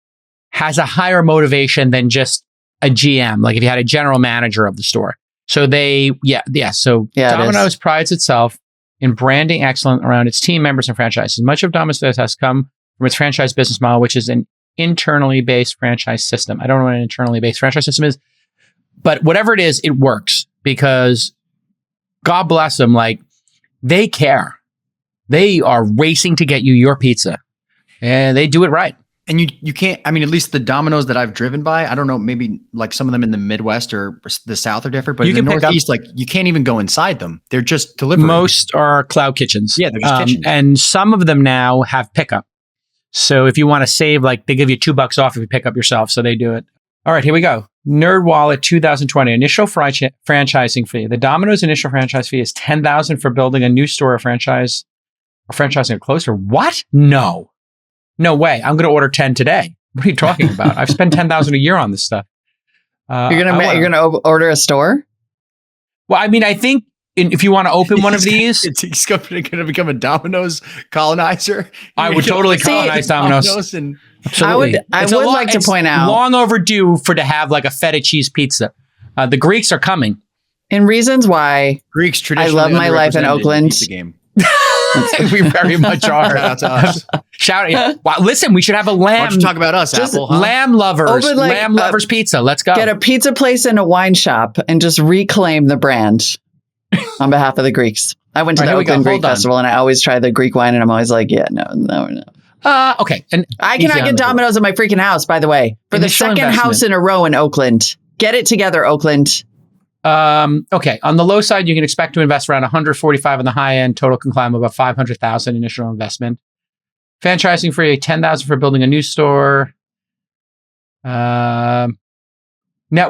has a higher motivation than just a GM, if you had a general manager of the store. So Domino's prides itself in branding excellence around its team members and franchises. Much of Domino's has come from its franchise business model, which is an internally based franchise system. I don't know what an internally based franchise system is, but whatever it is, it works because God bless them. Like, they care. They are racing to get you your pizza, and they do it right. And you can't, I mean, at least the Domino's that I've driven by, I don't know, maybe like some of them in the Midwest or the South are different, but You in the can pick Northeast, like you can't even go inside them. They're just delivered. Most are cloud kitchens. Yeah, they're just kitchens. And some of them now have pickup. So if you want to save, like, they give you $2 off if you pick up yourself. So they do it. All right, here we go. NerdWallet 2020 initial franchising fee. The Domino's initial franchise fee is $10,000 for building a new store or franchising a closer. What? No way. I'm going to order 10 today. What are you talking about? I've spent $10,000 a year on this stuff. You're gonna order a store? Well, I mean, I think if you want to open one of these, He's going to become a Domino's colonizer. I would totally colonize Domino's. And Absolutely. I would like to point out, long overdue to have like a feta cheese pizza. The Greeks are coming. in reasons why Greeks traditionally I love my life in underrepresented Oakland. the pizza game. We very much are. Shout out to us. Shout out. Wow, listen, we should have a Why lamb. don't you talk about us, Just Apple? Huh? Lamb lovers. Open, like, lamb lovers pizza. Let's go. get a pizza place and a wine shop and just reclaim the brand on behalf of the Greeks. I went to All right, the here we go. Oakland Greek Hold on. Festival and I always try the Greek wine and I'm always like, yeah, no. Okay. And I easy cannot on get the board. Domino's in my freaking house, by the way, for the Initial second investment. house in a row in Oakland. Get it together, Oakland. Okay. On the low side, you can expect to invest around 145 on the high end. Total can climb about 500,000 initial investment. Franchising free, 10,000 for building a new store. Net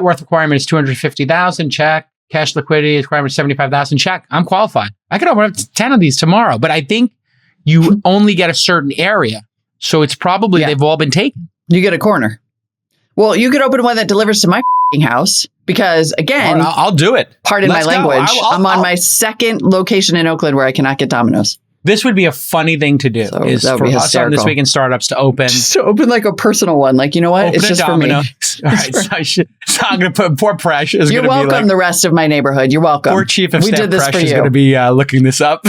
worth requirement is 250,000. Check. Cash liquidity requirement is 75,000. Check. I'm qualified. I could open up to 10 of these tomorrow, but I think you only get a certain area, so it's probably they've all been taken. You get a corner. Well, you could open one that delivers to my house because, again, I'll do it. pardon Let's my go. language, I'm on I'll- my second location in Oakland where I cannot get Domino's. This would be a funny thing to do. So is that would for be us on This hysterical. Week in Startups to open. Just to open like a personal one. Like, you know what? Open It's a just for me. Domino's. All right, so I'm going to put poor Presh is You're going to be welcome, like, the rest of my neighborhood. You're welcome. poor Chief of We Staff did this Presh for is you. going to be looking this up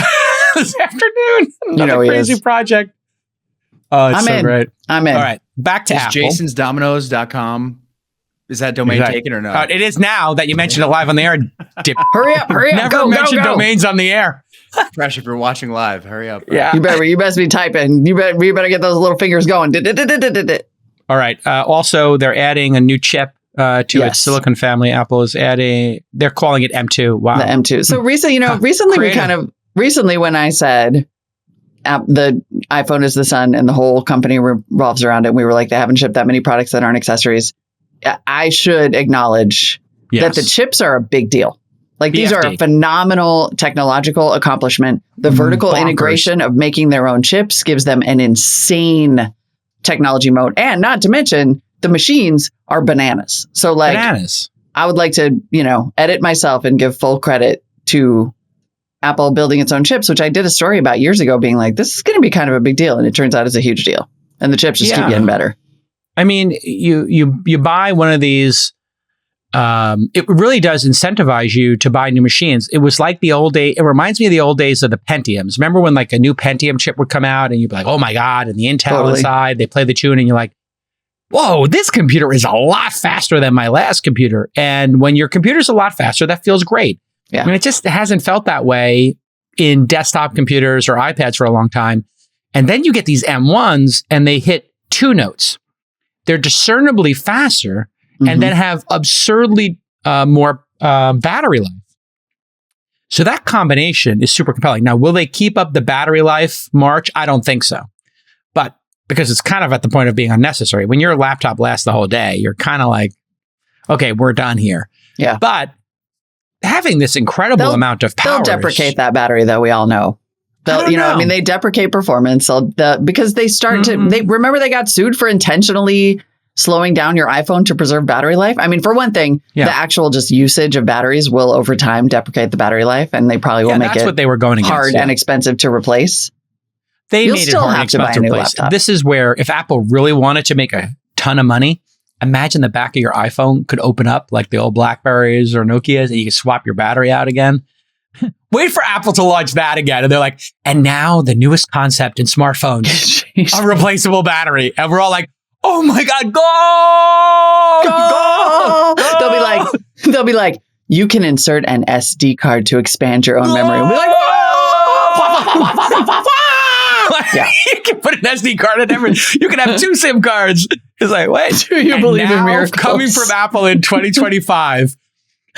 this afternoon. Another know he crazy is. project. Oh, it's I'm so in. great. I'm in. All right, back to Is Apple. jasonsdominoes.com, is that domain Exactly. taken or no? It is now that you mentioned it live on the air. Dip. Hurry up. Never Go, mentioned go. domains on the air. Fresh, if you're watching live, hurry up. bro. Yeah. You best be typing. You better get those little fingers going. All right. Also, they're adding a new chip to its Silicon family. Apple is adding. They're calling it M2. Wow. The M2. So recently when I said the iPhone is the sun and the whole company revolves around it, we were like, they haven't shipped that many products that aren't accessories. I should acknowledge that the chips are a big deal. Like, these are a phenomenal technological accomplishment. The vertical integration of making their own chips gives them an insane technology moat. And not to mention, the machines are bananas. So, like, bananas. I would like to, edit myself and give full credit to Apple building its own chips, which I did a story about years ago being like, this is going to be kind of a big deal. And it turns out it's a huge deal. And the chips just keep getting better. I mean, you buy one of these. It really does incentivize you to buy new machines. It was like the old day. It reminds me of the old days of the Pentiums. Remember when like a new Pentium chip would come out and you'd be like, oh my God. And the Intel inside, they play the tune and you're like, whoa, this computer is a lot faster than my last computer. And when your computer's a lot faster, that feels great. Yeah. I mean, it just hasn't felt that way in desktop computers or iPads for a long time. And then you get these M1s and they hit 2 notes. They're discernibly faster and then have absurdly more battery life. So that combination is super compelling. Now, will they keep up the battery life march? I don't think so. But because it's kind of at the point of being unnecessary. When your laptop lasts the whole day, you're kind of like, okay, we're done here. Yeah. But having this incredible amount of power. They'll deprecate that battery, though, we all know. They'll, they deprecate performance because they start to, remember they got sued for intentionally slowing down your iPhone to preserve battery life. I mean, for one thing, the actual just usage of batteries will over time deprecate the battery life, and they probably will make it what they were going against, hard and expensive to replace. They made it hard and expensive to replace. This is where if Apple really wanted to make a ton of money, imagine the back of your iPhone could open up like the old Blackberries or Nokias and you could swap your battery out again. Wait for Apple to launch that again. And they're like, and now the newest concept in smartphones, a replaceable battery. And we're all like, oh my God, go! They'll be like, you can insert an SD card to expand your own memory. And we'll be like, yeah. You can put an SD card in every. You can have 2 SIM cards. It's like, wait. Do you believe in miracles? Coming from Apple in 2025,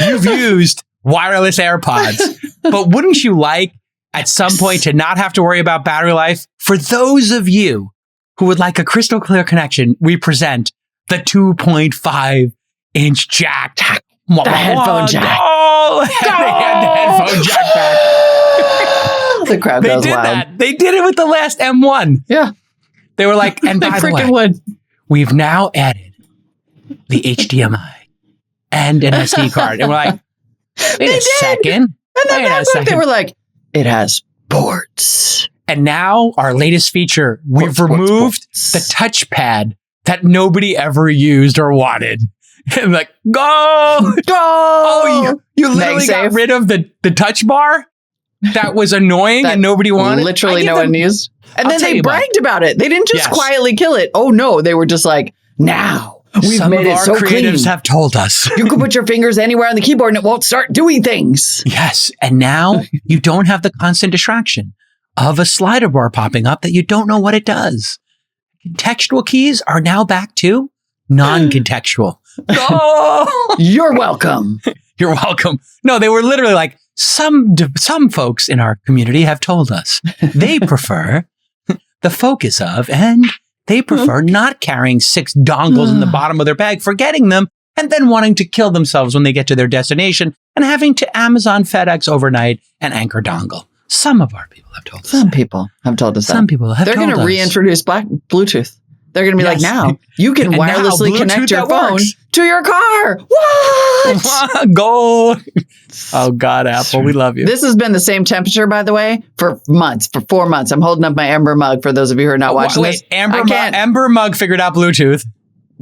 you've used wireless AirPods. But wouldn't you like at some point to not have to worry about battery life? For those of you who would like a crystal clear connection, we present the 2.5-inch jack. The headphone jack. Oh, they had the headphone jack back. The crowd They goes did wild. that. They did it with the last M1. Yeah. They were like, and They by the freaking way, would. we've now added the HDMI and an SD card. And we're like, wait a second. And then Wait a they second. were like, it has ports. And now our latest feature, we've Ports. removed the touchpad that nobody ever used or wanted. And like, go! Go! Oh, you literally got MagSafe. rid of the touch bar? That was annoying and nobody wanted? Literally no one used. And I'll then tell they you what. bragged about it. They didn't just Yes. quietly kill it. Oh no, they were just like, now we've Some made of it our so creatives clean. have told us. You can put your fingers anywhere on the keyboard and it won't start doing things. Yes. And now you don't have the constant distraction of a slider bar popping up that you don't know what it does. Contextual keys are now back to non-contextual. Oh, You're welcome. you're welcome. No, they were literally like, some folks in our community have told us they prefer the focus of, and they prefer not carrying 6 dongles in the bottom of their bag, forgetting them, and then wanting to kill themselves when they get to their destination and having to Amazon, FedEx overnight and anchor dongle. Some of our people have told us. Some people have told us Some that. people have They're told going to us. reintroduce Bluetooth. They're going to be Yes. like, now you can And now wirelessly Bluetooth connect your that phone works. to your car. What? Go. Oh God, Apple, we love you. This has been the same temperature, by the way, for months, for 4 months. I'm holding up my Ember mug for those of you who are not watching Wait, this. Ember Mug figured out Bluetooth.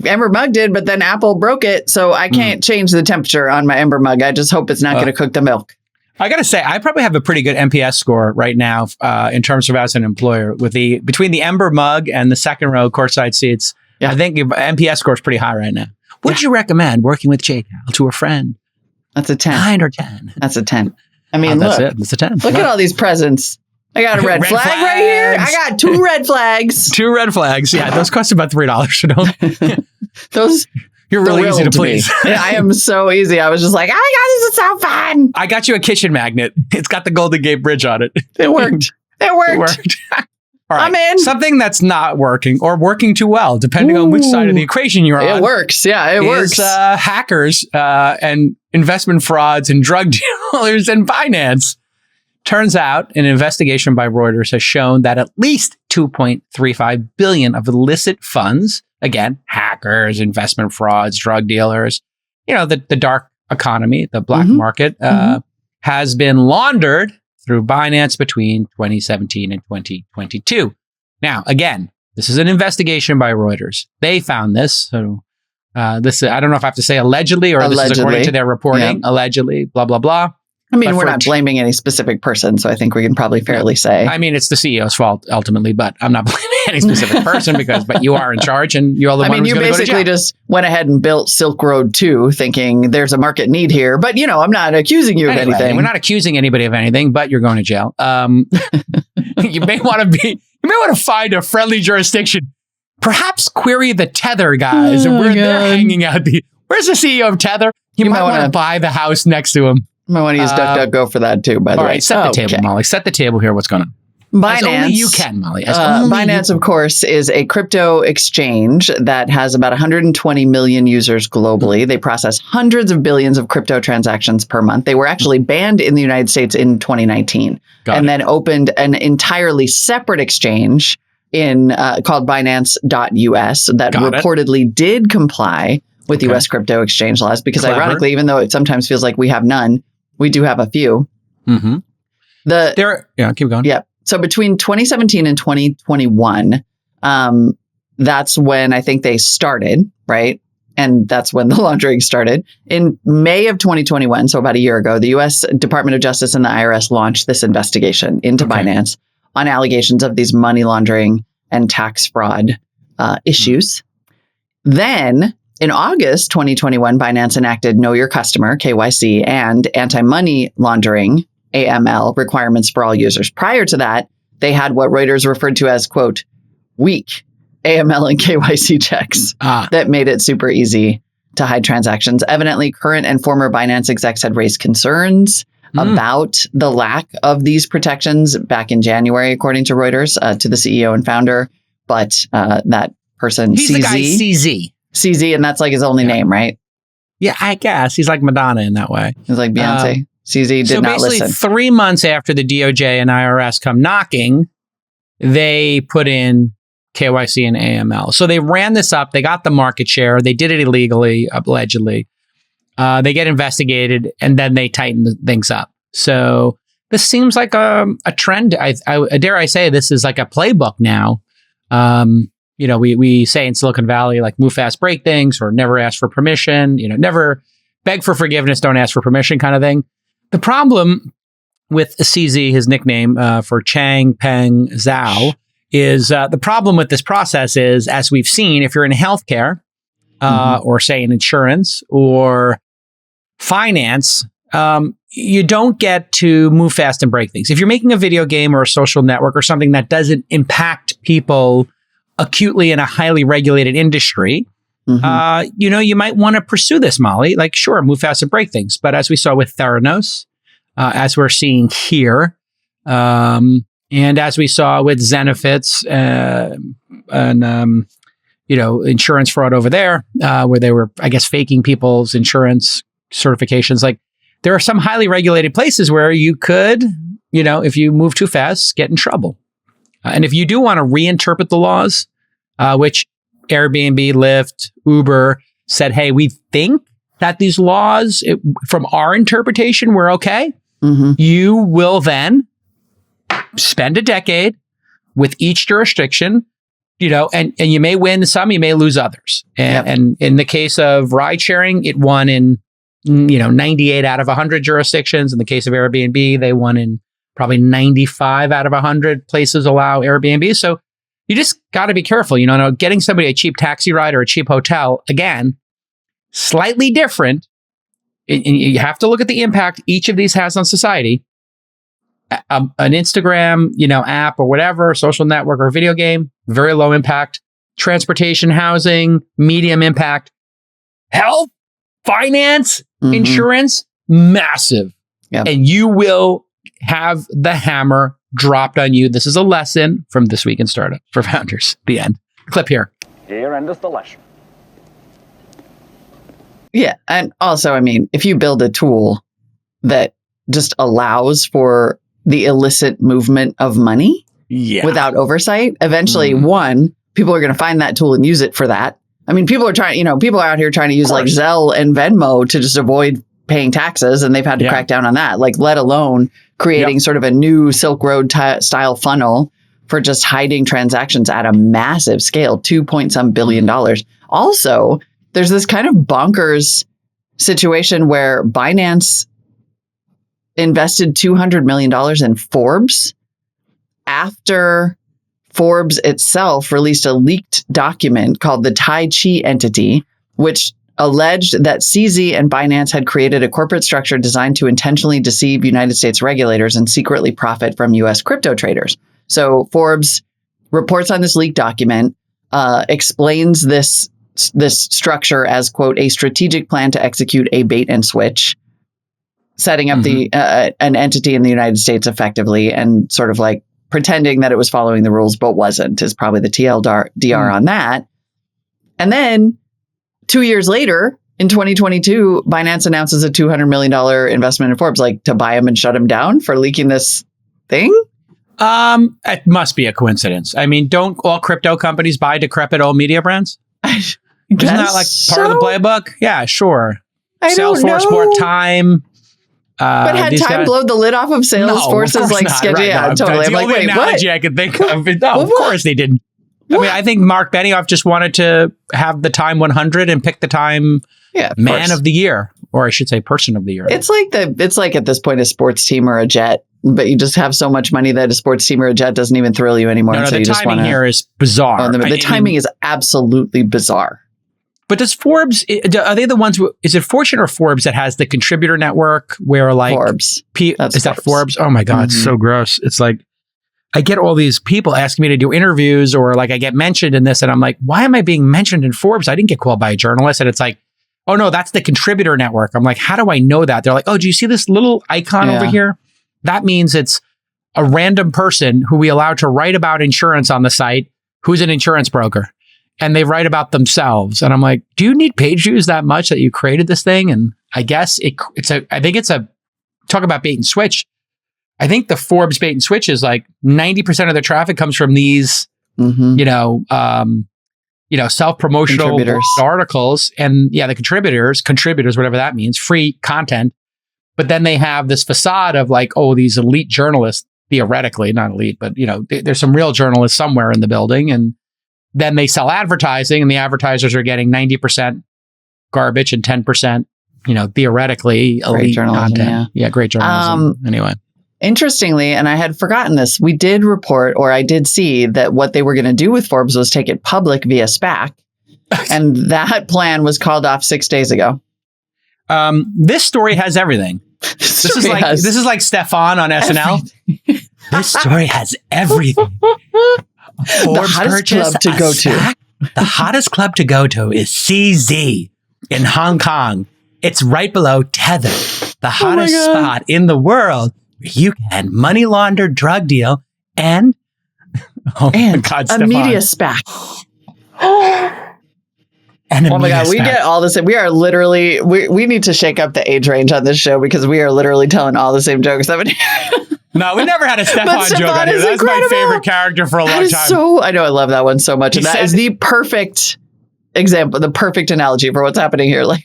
Ember mug did, but then Apple broke it, so I can't change the temperature on my Ember mug. I just hope it's not going to cook the milk. I got to say, I probably have a pretty good NPS score right now in terms of as an employer with between the Ember Mug and the second row courtside seats. Yeah. I think your NPS score is pretty high right now. Would you recommend working with JCal to a friend? That's a 10. 9 or 10? That's a 10. I mean, That's look. it. That's a 10. Look at all these presents. I got a red, Red flag right here. flags. I got 2 red flags. 2 red flags. Yeah, those cost about $3. So don't. Those You're really easy to thrilled me. please. Yeah, I am so easy. I was just like, oh my God, this is so fun. I got you a kitchen magnet. It's got the Golden Gate Bridge on it. It worked. It worked. It worked. All right. I'm in. Something that's not working or working too well, depending on which side of the equation you're on. It works. Yeah, it works. Hackers and investment frauds and drug dealers and Binance. Turns out an investigation by Reuters has shown that at least 2.35 billion of illicit funds, again, hackers, investment frauds, drug dealers, the dark economy, the black market, has been laundered through Binance between 2017 and 2022. Now, again, this is an investigation by Reuters. They found this. So I don't know if I have to say allegedly or this is according to their reporting. Yeah. Allegedly, blah, blah, blah. I mean, but we're for- not blaming any specific person, so I think we can probably fairly say. I mean, it's the CEO's fault ultimately, but I'm not blaming any specific person but you are in charge and you're the one who's you going to go to basically jail. just went ahead and built Silk Road 2 thinking there's a market need here. But, I'm not accusing you of Anyway, anything. we're not accusing anybody of anything, but you're going to jail. You may want to find a friendly jurisdiction. Perhaps query the Tether guys and where they're hanging out. Where's the CEO of Tether? You might want to buy the house next to him. I might want to use DuckDuckGo for that too, by the All way. right, set the table, Molly. Set the table here. What's going on? As Binance. only you can, Molly. As only Binance, you of course, is a crypto exchange that has about 120 million users globally. They process hundreds of billions of crypto transactions per month. They were actually banned in the United States in 2019 then opened an entirely separate exchange called Binance.us that reportedly did comply with U.S. crypto exchange laws because ironically, even though it sometimes feels like we have none, we do have a few. Mm-hmm. Keep going. Yeah. So between 2017 and 2021, that's when I think they started, right? And that's when the laundering started. In May of 2021, so about a year ago, the U.S. Department of Justice and the IRS launched this investigation into Binance on allegations of these money laundering and tax fraud issues. Then in August 2021, Binance enacted Know Your Customer, KYC, and anti-money laundering, AML, requirements for all users. Prior to that, they had what Reuters referred to as, quote, weak AML and KYC checks that made it super easy to hide transactions. Evidently, current and former Binance execs had raised concerns about the lack of these protections back in January, according to Reuters, to the CEO and founder. But that person, He's CZ, the guy CZ. CZ, and that's like his only name, right? Yeah, I guess. He's like Madonna in that way. He's like Beyonce. CZ did not listen. 3 months after the DOJ and IRS come knocking, they put in KYC and AML. So they ran this up. They got the market share. They did it illegally, allegedly. They get investigated, and then they tighten things up. So this seems like a trend. I dare I say this is like a playbook now. We say in Silicon Valley, like move fast, break things, or never ask for permission. Never beg for forgiveness, don't ask for permission, kind of thing. The problem with CZ, his nickname for Chang Peng Zhao, is the problem with this process is, as we've seen, if you're in healthcare or say in insurance or finance, you don't get to move fast and break things. If you're making a video game or a social network or something that doesn't impact people acutely in a highly regulated industry, you might want to pursue this, Molly. Like, sure, move fast and break things. But as we saw with Theranos, as we're seeing here, and as we saw with Zenefits and insurance fraud over there, where they were, I guess, faking people's insurance certifications. Like, there are some highly regulated places where you could, if you move too fast, get in trouble. And if you do want to reinterpret the laws, which Airbnb, Lyft, Uber said, hey, we think that these laws, from our interpretation, were okay. You will then spend a decade with each jurisdiction, and you may win some, you may lose others. And in the case of ride sharing, it won in 98 out of 100 jurisdictions. In the case of Airbnb, they won in probably 95 out of 100 places allow Airbnb. So you just got to be careful. Getting somebody a cheap taxi ride or a cheap hotel, again, slightly different. And you have to look at the impact each of these has on society. An Instagram, app or whatever, social network or video game, very low impact. Transportation, housing, medium impact. Health, finance, insurance, massive. Yep. And you will have the hammer dropped on you. This is a lesson from This Week in Startup for Founders. The end. Clip here. Here endeth the lesson. Yeah. And also, if you build a tool that just allows for the illicit movement of money without oversight, eventually, one, people are going to find that tool and use it for that. People are trying, people are out here trying to use like Zelle and Venmo to just avoid paying taxes, and they've had to crack down on that, let alone creating sort of a new Silk Road style funnel for just hiding transactions at a massive scale, $2.some billion. Also, there's this kind of bonkers situation where Binance invested $200 million in Forbes after Forbes itself released a leaked document called the Tai Chi entity, which alleged that CZ and Binance had created a corporate structure designed to intentionally deceive United States regulators and secretly profit from U.S. crypto traders. So Forbes reports on this leaked document, explains this structure as, quote, a strategic plan to execute a bait and switch, setting up an entity in the United States effectively and sort of like pretending that it was following the rules, but wasn't, is probably the TLDR on that. And then 2 years later, in 2022, Binance announces a $200 million investment in Forbes, to buy him and shut him down for leaking this thing. It must be a coincidence. Don't all crypto companies buy decrepit old media brands? Isn't that part of the playbook? Yeah, sure. Salesforce bought Time. But had Time blown the lid off of Salesforce's schedule? Right, yeah, no, totally. I'm wait, analogy what? I could think of. No, of course they didn't. I think Mark Benioff just wanted to have the Time 100 and pick the Time Man of the Year, or I should say Person of the Year. It's like at this point a sports team or a jet, but you just have so much money that a sports team or a jet doesn't even thrill you anymore. No, so the timing here is bizarre. The timing is absolutely bizarre. But does Forbes, are they the ones, is it Fortune or Forbes that has the contributor network where like... Forbes. Is that Forbes? Oh my God, it's so gross. It's like, I get all these people asking me to do interviews or like I get mentioned in this and I'm like, why am I being mentioned in Forbes? I didn't get called by a journalist. And it's like, oh no, that's the contributor network. I'm like, how do I know that? They're like, oh, do you see this little icon over here? That means it's a random person who we allow to write about insurance on the site who's an insurance broker. And they write about themselves. And I'm like, do you need page views that much that you created this thing? And I guess I think it's a, talk about bait and switch. I think the Forbes bait and switch is like 90% of their traffic comes from these, self-promotional articles. And the contributors, whatever that means, free content. But then they have this facade of like, oh, these elite journalists, theoretically, not elite, but there's some real journalists somewhere in the building. And then they sell advertising and the advertisers are getting 90% garbage and 10%, theoretically elite content. Yeah, great journalism. Anyway. Interestingly, and I had forgotten this, we did report, or I did see that what they were going to do with Forbes was take it public via SPAC. And that plan was called off 6 days ago. This story has everything. This is like Stefan on SNL. This story has everything. The hottest club to go to. The hottest club to go to is CZ in Hong Kong. It's right below Tether, the hottest spot in the world where you can money launder drug deal and a media SPAC. And oh my God, we get all this. We are literally, we need to shake up the age range on this show because we are literally telling all the same jokes. No, we never had a Stefan joke on here. That's my favorite character for a long time. I know, I love that one so much. And that is the perfect example, the perfect analogy for what's happening here. Like,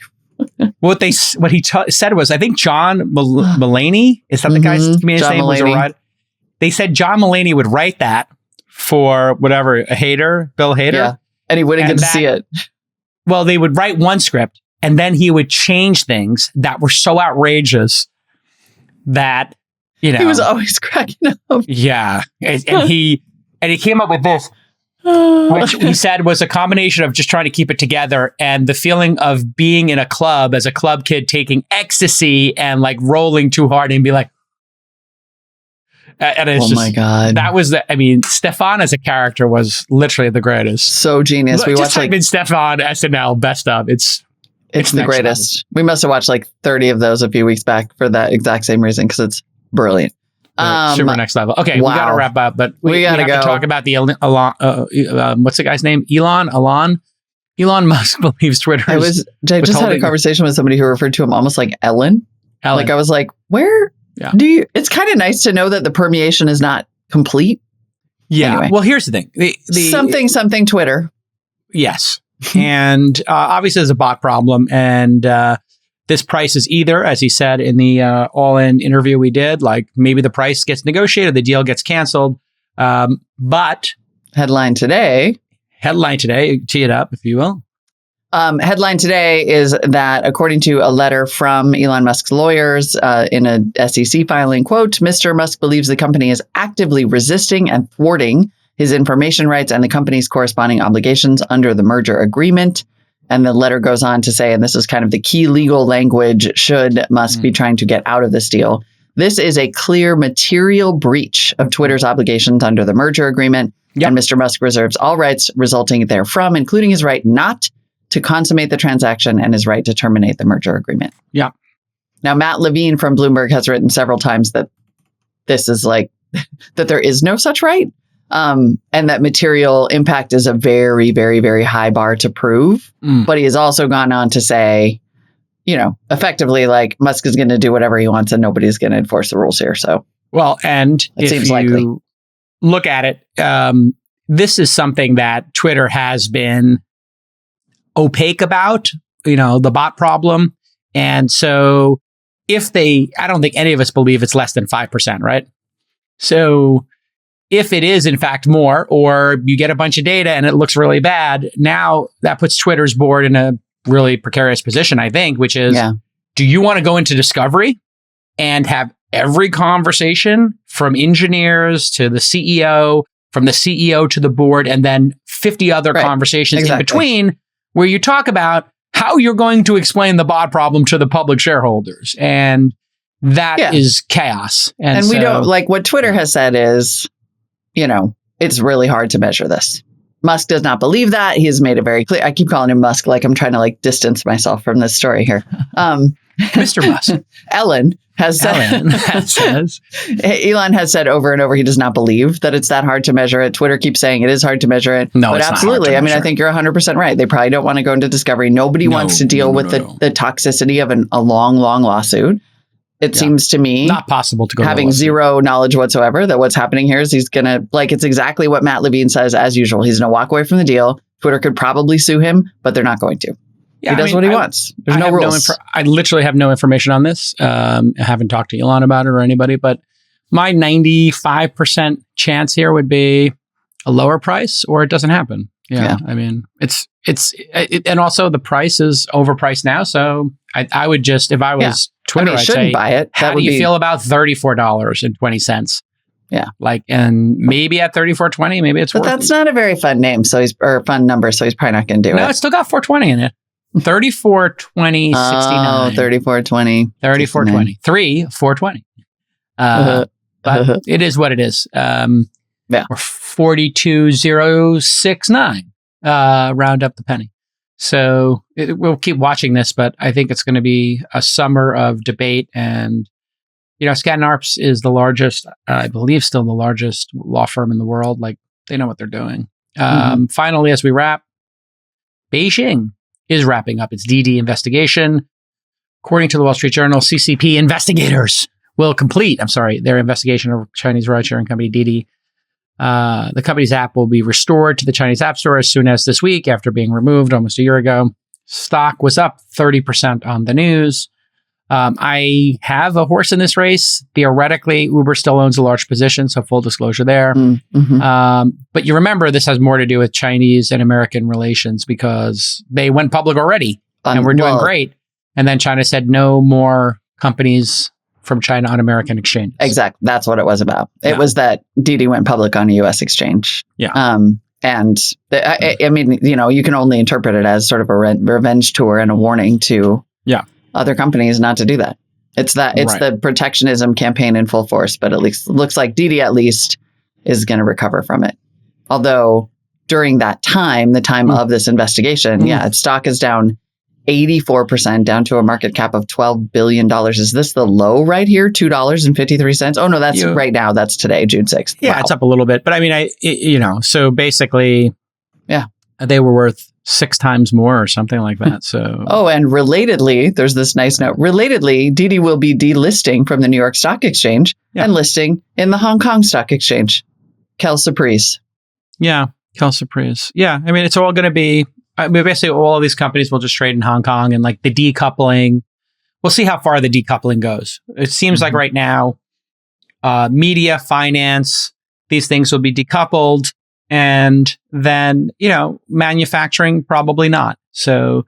what he said was, I think John Mulaney, is that the guy's comedian's name? Was a ride. They said John Mulaney would write that for whatever, Bill Hader. Yeah, and he wouldn't get to see it. Well, they would write one script and then he would change things that were so outrageous that, he was always cracking up. Yeah. And he came up with this, which he said was a combination of just trying to keep it together and the feeling of being in a club as a club kid taking ecstasy and like rolling too hard and be like, and it's my God. That was Stefan as a character was literally the greatest. So genius. We watched like Stefan SNL best of. It's the greatest. Level. We must have watched like 30 of those a few weeks back for that exact same reason because it's brilliant. Super next level. Okay, we got to wrap up, but we got to talk about the Elon. What's the guy's name? Elon Musk believes Twitter. I just had a conversation with somebody who referred to him almost like Ellen. Like I was like, where? Yeah. It's kind of nice to know that the permeation is not complete. Yeah. Anyway. Well, here's the thing. Something Twitter. Yes. And obviously there's a bot problem. And this price is either, as he said in the all-in interview we did, like maybe the price gets negotiated, the deal gets canceled. But headline today, tee it up, if you will. Headline today is that according to a letter from Elon Musk's lawyers in a SEC filing, quote, Mr. Musk believes the company is actively resisting and thwarting his information rights and the company's corresponding obligations under the merger agreement. And the letter goes on to say, and this is kind of the key legal language should Musk be trying to get out of this deal. This is a clear material breach of Twitter's obligations under the merger agreement. Yep. And Mr. Musk reserves all rights resulting therefrom, including his right not to consummate the transaction and his right to terminate the merger agreement. Yeah. Now, Matt Levine from Bloomberg has written several times that this is like, that there is no such right. And that material impact is a very, very, very high bar to prove. But he has also gone on to say, effectively, like Musk is going to do whatever he wants and nobody's going to enforce the rules here. So, well, and it seems likely. Look at it, this is something that Twitter has been opaque about, the bot problem. And so I don't think any of us believe it's less than 5%, right? So if it is in fact more, or you get a bunch of data and it looks really bad, now that puts Twitter's board in a really precarious position, I think, which is, do you want to go into discovery and have every conversation from engineers to the CEO, from the CEO to the board, and then 50 other conversations in between, where you talk about how you're going to explain the bot problem to the public shareholders. And that is chaos. And we don't, like what Twitter has said is, it's really hard to measure this. Musk does not believe that. He has made it very clear. I keep calling him Musk, like I'm trying to distance myself from this story here. Mr. Musk. Elon has said, Elon has said over and over he does not believe that it's that hard to measure it. Twitter keeps saying it is hard to measure it. No, but it's absolutely. Not hard to measure. I think you're 100% right. They probably don't want to go into discovery. Nobody wants to deal with the toxicity of a long, long lawsuit. It seems to me not possible to go having zero knowledge whatsoever that what's happening here is he's going to it's exactly what Matt Levine says as usual. He's going to walk away from the deal. Twitter could probably sue him, but they're not going to. Yeah, he does what he wants. There's no rules. I literally have no information on this. I haven't talked to Elon about it or anybody, but my 95% chance here would be a lower price or it doesn't happen. Yeah. I mean, it's and also the price is overpriced now. So I would just, if I was Twitter, I'd shouldn't say, buy it. How do you feel about $34.20? Yeah. And maybe at $34.20, maybe it's worth it. But that's not a very fun name. Or fun number. So he's probably not going to do it. No, it's still got 420 in it. 34.20 69. Oh, 34.20. 34.20. 420. But it is what it is. Or 42.069. Round up the penny. So we'll keep watching this, but I think it's going to be a summer of debate. And, Skadden Arps is the largest, I believe still the largest law firm in the world. They know what they're doing. Finally, as we wrap, Beijing is wrapping up its Didi investigation. According to the Wall Street Journal, CCP investigators will complete, their investigation of Chinese ride-sharing company Didi. The company's app will be restored to the Chinese App Store as soon as this week after being removed almost a year ago. Stock was up 30% on the news. I have a horse in this race. Theoretically, Uber still owns a large position, so full disclosure there. But you remember this has more to do with Chinese and American relations because they went public already and we're doing great. And then China said no more companies from China on American exchanges. Exactly. That's what it was about. It was that Didi went public on a U.S. exchange. Yeah. I mean, you can only interpret it as sort of a revenge tour and a warning to other companies not to do that. It's the protectionism campaign in full force, but at least looks like Didi at least is going to recover from it. Although during that time, the time of this investigation, its stock is down 84%, down to a market cap of $12 billion. Is this the low right here? $2.53? Oh, no, that's right now. That's today, June 6th. Yeah, wow. It's up a little bit. But I mean, so basically, they were worth 6 times more or something like that. So, and relatedly, there's this nice note. Relatedly, Didi will be delisting from the New York Stock Exchange and listing in the Hong Kong Stock Exchange. Quelle surprise. Yeah, quelle surprise. Yeah, I mean, it's all going to be, basically all of these companies will just trade in Hong Kong and the decoupling. We'll see how far the decoupling goes. It seems like right now, media, finance, these things will be decoupled. And then, manufacturing, probably not. So,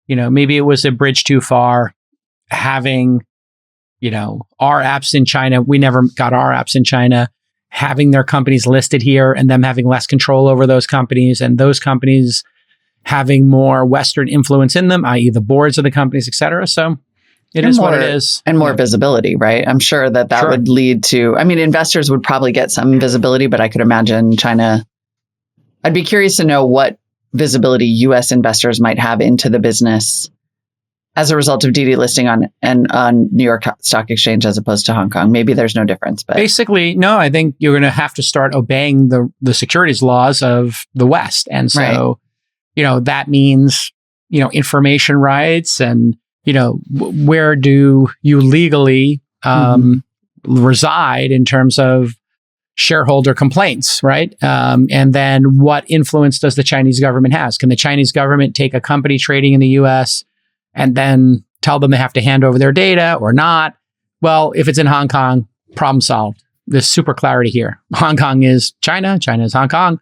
maybe it was a bridge too far having, our apps in China. We never got our apps in China, having their companies listed here and them having less control over those companies and those companies having more Western influence in them, i.e. the boards of the companies, et cetera. So it is what it is. And more visibility, right? I'm sure that would lead to, investors would probably get some visibility, but I could imagine China. I'd be curious to know what visibility U.S. investors might have into the business as a result of Didi listing on New York Stock Exchange as opposed to Hong Kong. Maybe there's no difference. But basically, no, I think you're going to have to start obeying the securities laws of the West. And so, that means, information rights and, where do you legally reside in terms of shareholder complaints, right? And then what influence does the Chinese government has? Can the Chinese government take a company trading in the US and then tell them they have to hand over their data or not? Well, if it's in Hong Kong, problem solved. There's super clarity here. Hong Kong is China. China is Hong Kong.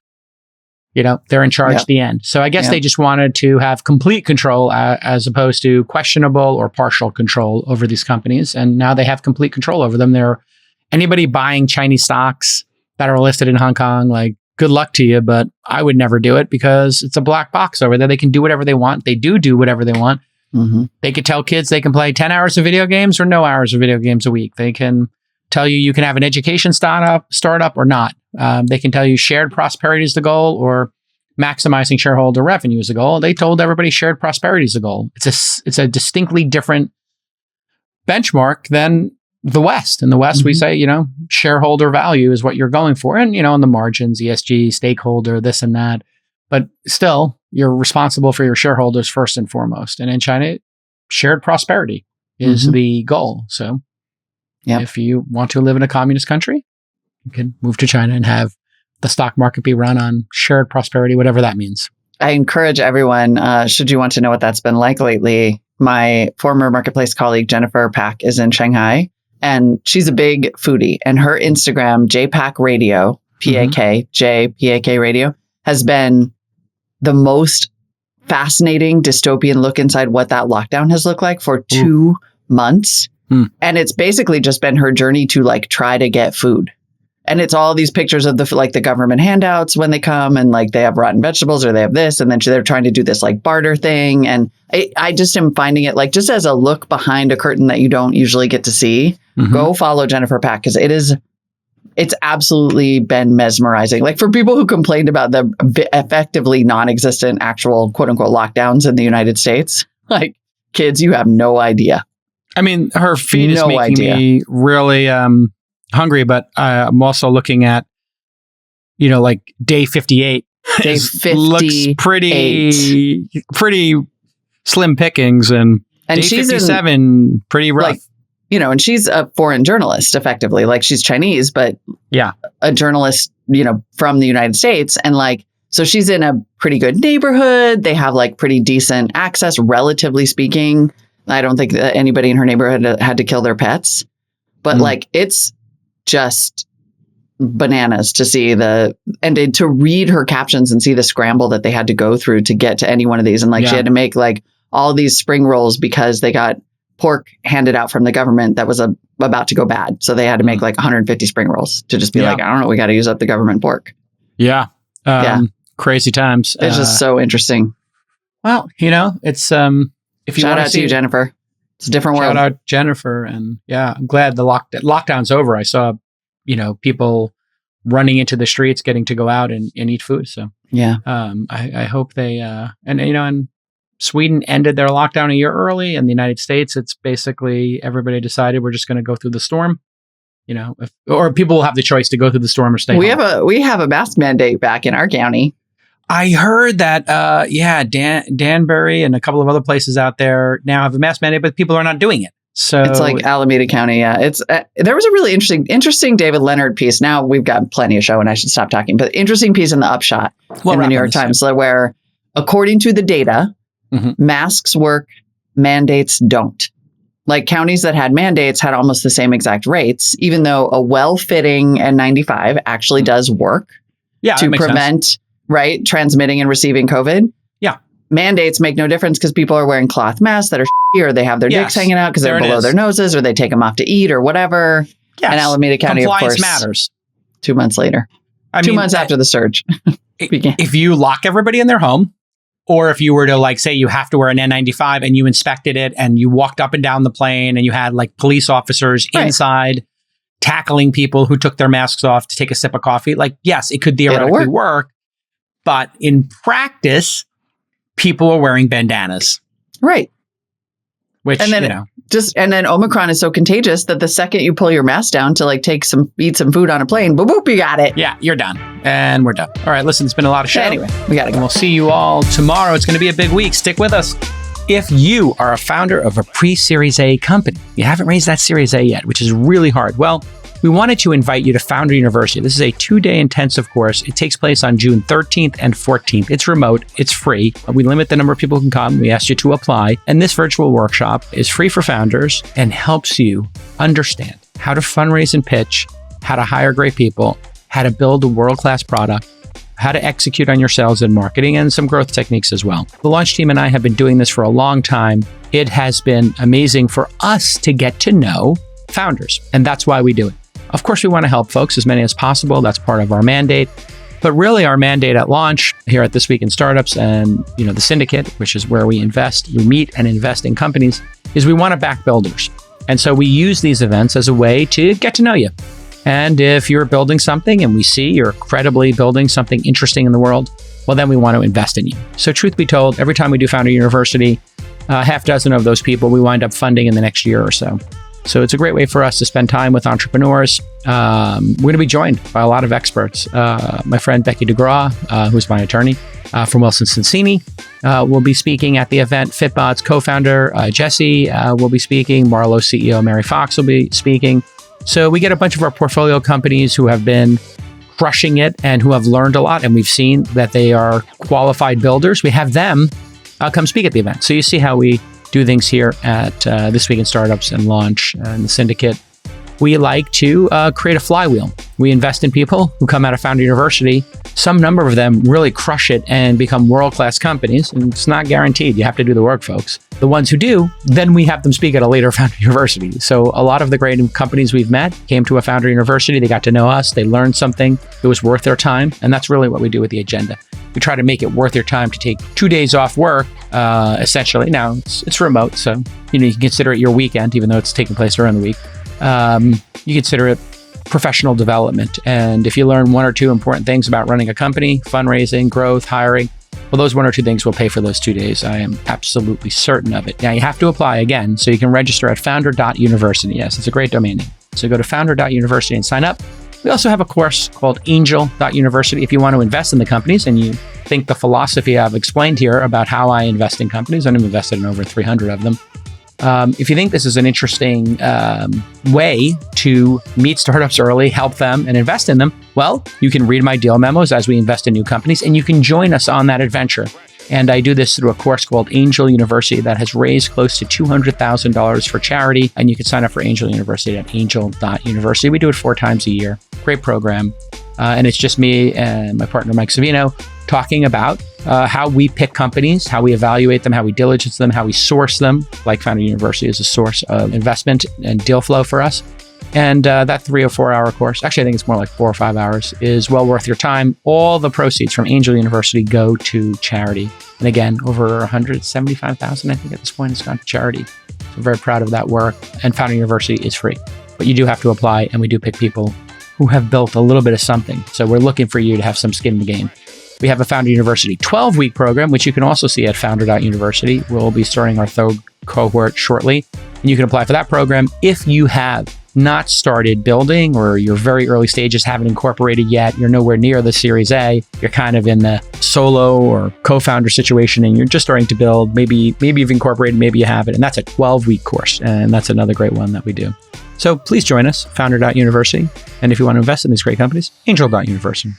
They're in charge at the end. So I guess they just wanted to have complete control as opposed to questionable or partial control over these companies. And now they have complete control over them. Anybody buying Chinese stocks that are listed in Hong Kong, good luck to you, but I would never do it because it's a black box over there. They can do whatever they want. They do whatever they want. Mm-hmm. They could tell kids they can play 10 hours of video games or no hours of video games a week. They can tell you can have an education startup or not. They can tell you shared prosperity is the goal or maximizing shareholder revenue is the goal. They told everybody shared prosperity is the goal. It's a distinctly different benchmark than the West. In the West, we say, shareholder value is what you're going for. And, on the margins, ESG, stakeholder, this and that. But still, you're responsible for your shareholders first and foremost. And in China, shared prosperity is the goal. So if you want to live in a communist country, you can move to China and have the stock market be run on shared prosperity, whatever that means. I encourage everyone, should you want to know what that's been like lately, my former marketplace colleague, Jennifer Pak, is in Shanghai. And she's a big foodie. And her Instagram, JPAK Radio, P-A-K, J-P-A-K Radio, has been the most fascinating dystopian look inside what that lockdown has looked like for 2 months. And it's basically just been her journey to try to get food. And it's all these pictures of the government handouts when they come and they have rotten vegetables or they have this. And then they're trying to do this barter thing. And I just am finding it just as a look behind a curtain that you don't usually get to see. Go follow Jennifer Pak because it's absolutely been mesmerizing. For people who complained about the effectively non-existent actual quote unquote lockdowns in the United States, kids, you have no idea. I mean, her feed is making me really hungry, but I'm also looking at, day 58. Day 58 looks pretty slim pickings, and day she's 57 pretty rough. And she's a foreign journalist, effectively. She's Chinese, but a journalist, from the United States. And so she's in a pretty good neighborhood. They have pretty decent access, relatively speaking. I don't think that anybody in her neighborhood had to kill their pets, but it's just bananas to see and to read her captions and see the scramble that they had to go through to get to any one of these. And she had to make all these spring rolls because they got pork handed out from the government that was about to go bad. So they had to make 150 spring rolls to just be I don't know, we got to use up the government pork. Yeah. Crazy times. It's just so interesting. Well, it's, if you shout out to you, Jennifer. It's a different world. Shout out Jennifer. And I'm glad the lockdown's over. I saw, people running into the streets, getting to go out and eat food. So I hope they, and Sweden ended their lockdown a year early. In the United States, it's basically everybody decided we're just going to go through the storm. Or people will have the choice to go through the storm or stay home. We have a mask mandate back in our county. I heard that, Danbury and a couple of other places out there now have a mask mandate, but people are not doing it. So it's Alameda County. Yeah, it's there was a really interesting David Leonard piece. Now we've got plenty of show, and I should stop talking. But interesting piece in the Upshot in the New York Times, where according to the data, masks work, mandates don't. Counties that had mandates had almost the same exact rates, even though a well-fitting N95 actually does work to prevent transmitting and receiving COVID. Yeah. Mandates make no difference because people are wearing cloth masks that are or they have their dicks hanging out because they're below their noses or they take them off to eat or whatever. Yes. And Alameda County, compliance of course, matters. 2 months later. 2 months after the surge. If you lock everybody in their home, or if you were to say you have to wear an N95 and you inspected it and you walked up and down the plane and you had police officers inside tackling people who took their masks off to take a sip of coffee, yes, it could theoretically work. But in practice, people are wearing bandanas. Right. Which, and then and then Omicron is so contagious that the second you pull your mask down to eat some food on a plane, boop, boop, you got it. Yeah, you're done. And we're done. All right, listen, it's been a lot of show. Anyway, we got to go. And we'll see you all tomorrow. It's going to be a big week. Stick with us. If you are a founder of a pre-Series A company, you haven't raised that Series A yet, which is really hard. Well, we wanted to invite you to Founder University. This is a 2-day intensive course. It takes place on June 13th and 14th. It's remote. It's free. We limit the number of people who can come. We ask you to apply. And this virtual workshop is free for founders and helps you understand how to fundraise and pitch, how to hire great people, how to build a world-class product, how to execute on your sales and marketing, and some growth techniques as well. The launch team and I have been doing this for a long time. It has been amazing for us to get to know founders, and that's why we do it. Of course, we want to help folks, as many as possible. That's part of our mandate. But really our mandate at launch here at This Week in Startups and, the syndicate, which is where we meet and invest in companies, is we want to back builders. And so we use these events as a way to get to know you. And if you're building something and we see you're credibly building something interesting in the world, well, then we want to invest in you. So truth be told, every time we do Founder University, half dozen of those people we wind up funding in the next year or so. So it's a great way for us to spend time with entrepreneurs. We're going to be joined by a lot of experts. My friend Becky DeGraw, who's my attorney from Wilson Sonsini, will be speaking at the event. Fitbot's co-founder, Jesse, will be speaking. Marlowe CEO Mary Fox will be speaking. So we get a bunch of our portfolio companies who have been crushing it and who have learned a lot. And we've seen that they are qualified builders. We have them come speak at the event. So you see how we do things here at This Week in Startups and Launch and the Syndicate. We like to create a flywheel. We invest in people who come out of Founder University. Some number of them really crush it and become world-class companies. And it's not guaranteed. You have to do the work, folks. The ones who do, then we have them speak at a later Founder University. So a lot of the great companies we've met came to a Founder University. They got to know us. They learned something. It was worth their time. And that's really what we do with the agenda. We try to make it worth your time to take 2 days off work, essentially. Now, it's remote, so you can consider it your weekend, even though it's taking place during the week. You consider it professional development. And if you learn one or two important things about running a company, fundraising, growth, hiring, well, those one or two things will pay for those 2 days. I am absolutely certain of it. Now, you have to apply again, so you can register at founder.university. Yes, it's a great domain name. So go to founder.university and sign up. We also have a course called angel.university. If you want to invest in the companies and you think the philosophy I've explained here about how I invest in companies, and I've invested in over 300 of them. If you think this is an interesting way to meet startups early, help them, and invest in them, well, you can read my deal memos as we invest in new companies, and you can join us on that adventure. And I do this through a course called Angel University that has raised close to $200,000 for charity. And you can sign up for Angel University at angel.university. We do it 4 times a year. Great program. And it's just me and my partner, Mike Savino, talking about how we pick companies, how we evaluate them, how we diligence them, how we source them. Like Founder University is a source of investment and deal flow for us. And that 3 or 4 hour course, actually, I think it's more like 4 or 5 hours, is well worth your time. All the proceeds from Angel University go to charity. And again, over 175,000, I think at this point, has gone to charity. So I'm very proud of that work. And Founder University is free. But you do have to apply, and we do pick people who have built a little bit of something. So we're looking for you to have some skin in the game. We have a Founder University 12-week program, which you can also see at founder.university. We'll be starting our 3rd cohort shortly. And you can apply for that program if you have not started building, or you're very early stages, haven't incorporated yet, you're nowhere near the Series A, you're kind of in the solo or co-founder situation and you're just starting to build, maybe you've incorporated, maybe you haven't, and that's a 12-week course, and that's another great one that we do. So please join us, founder.university, and if you want to invest in these great companies, angel.university.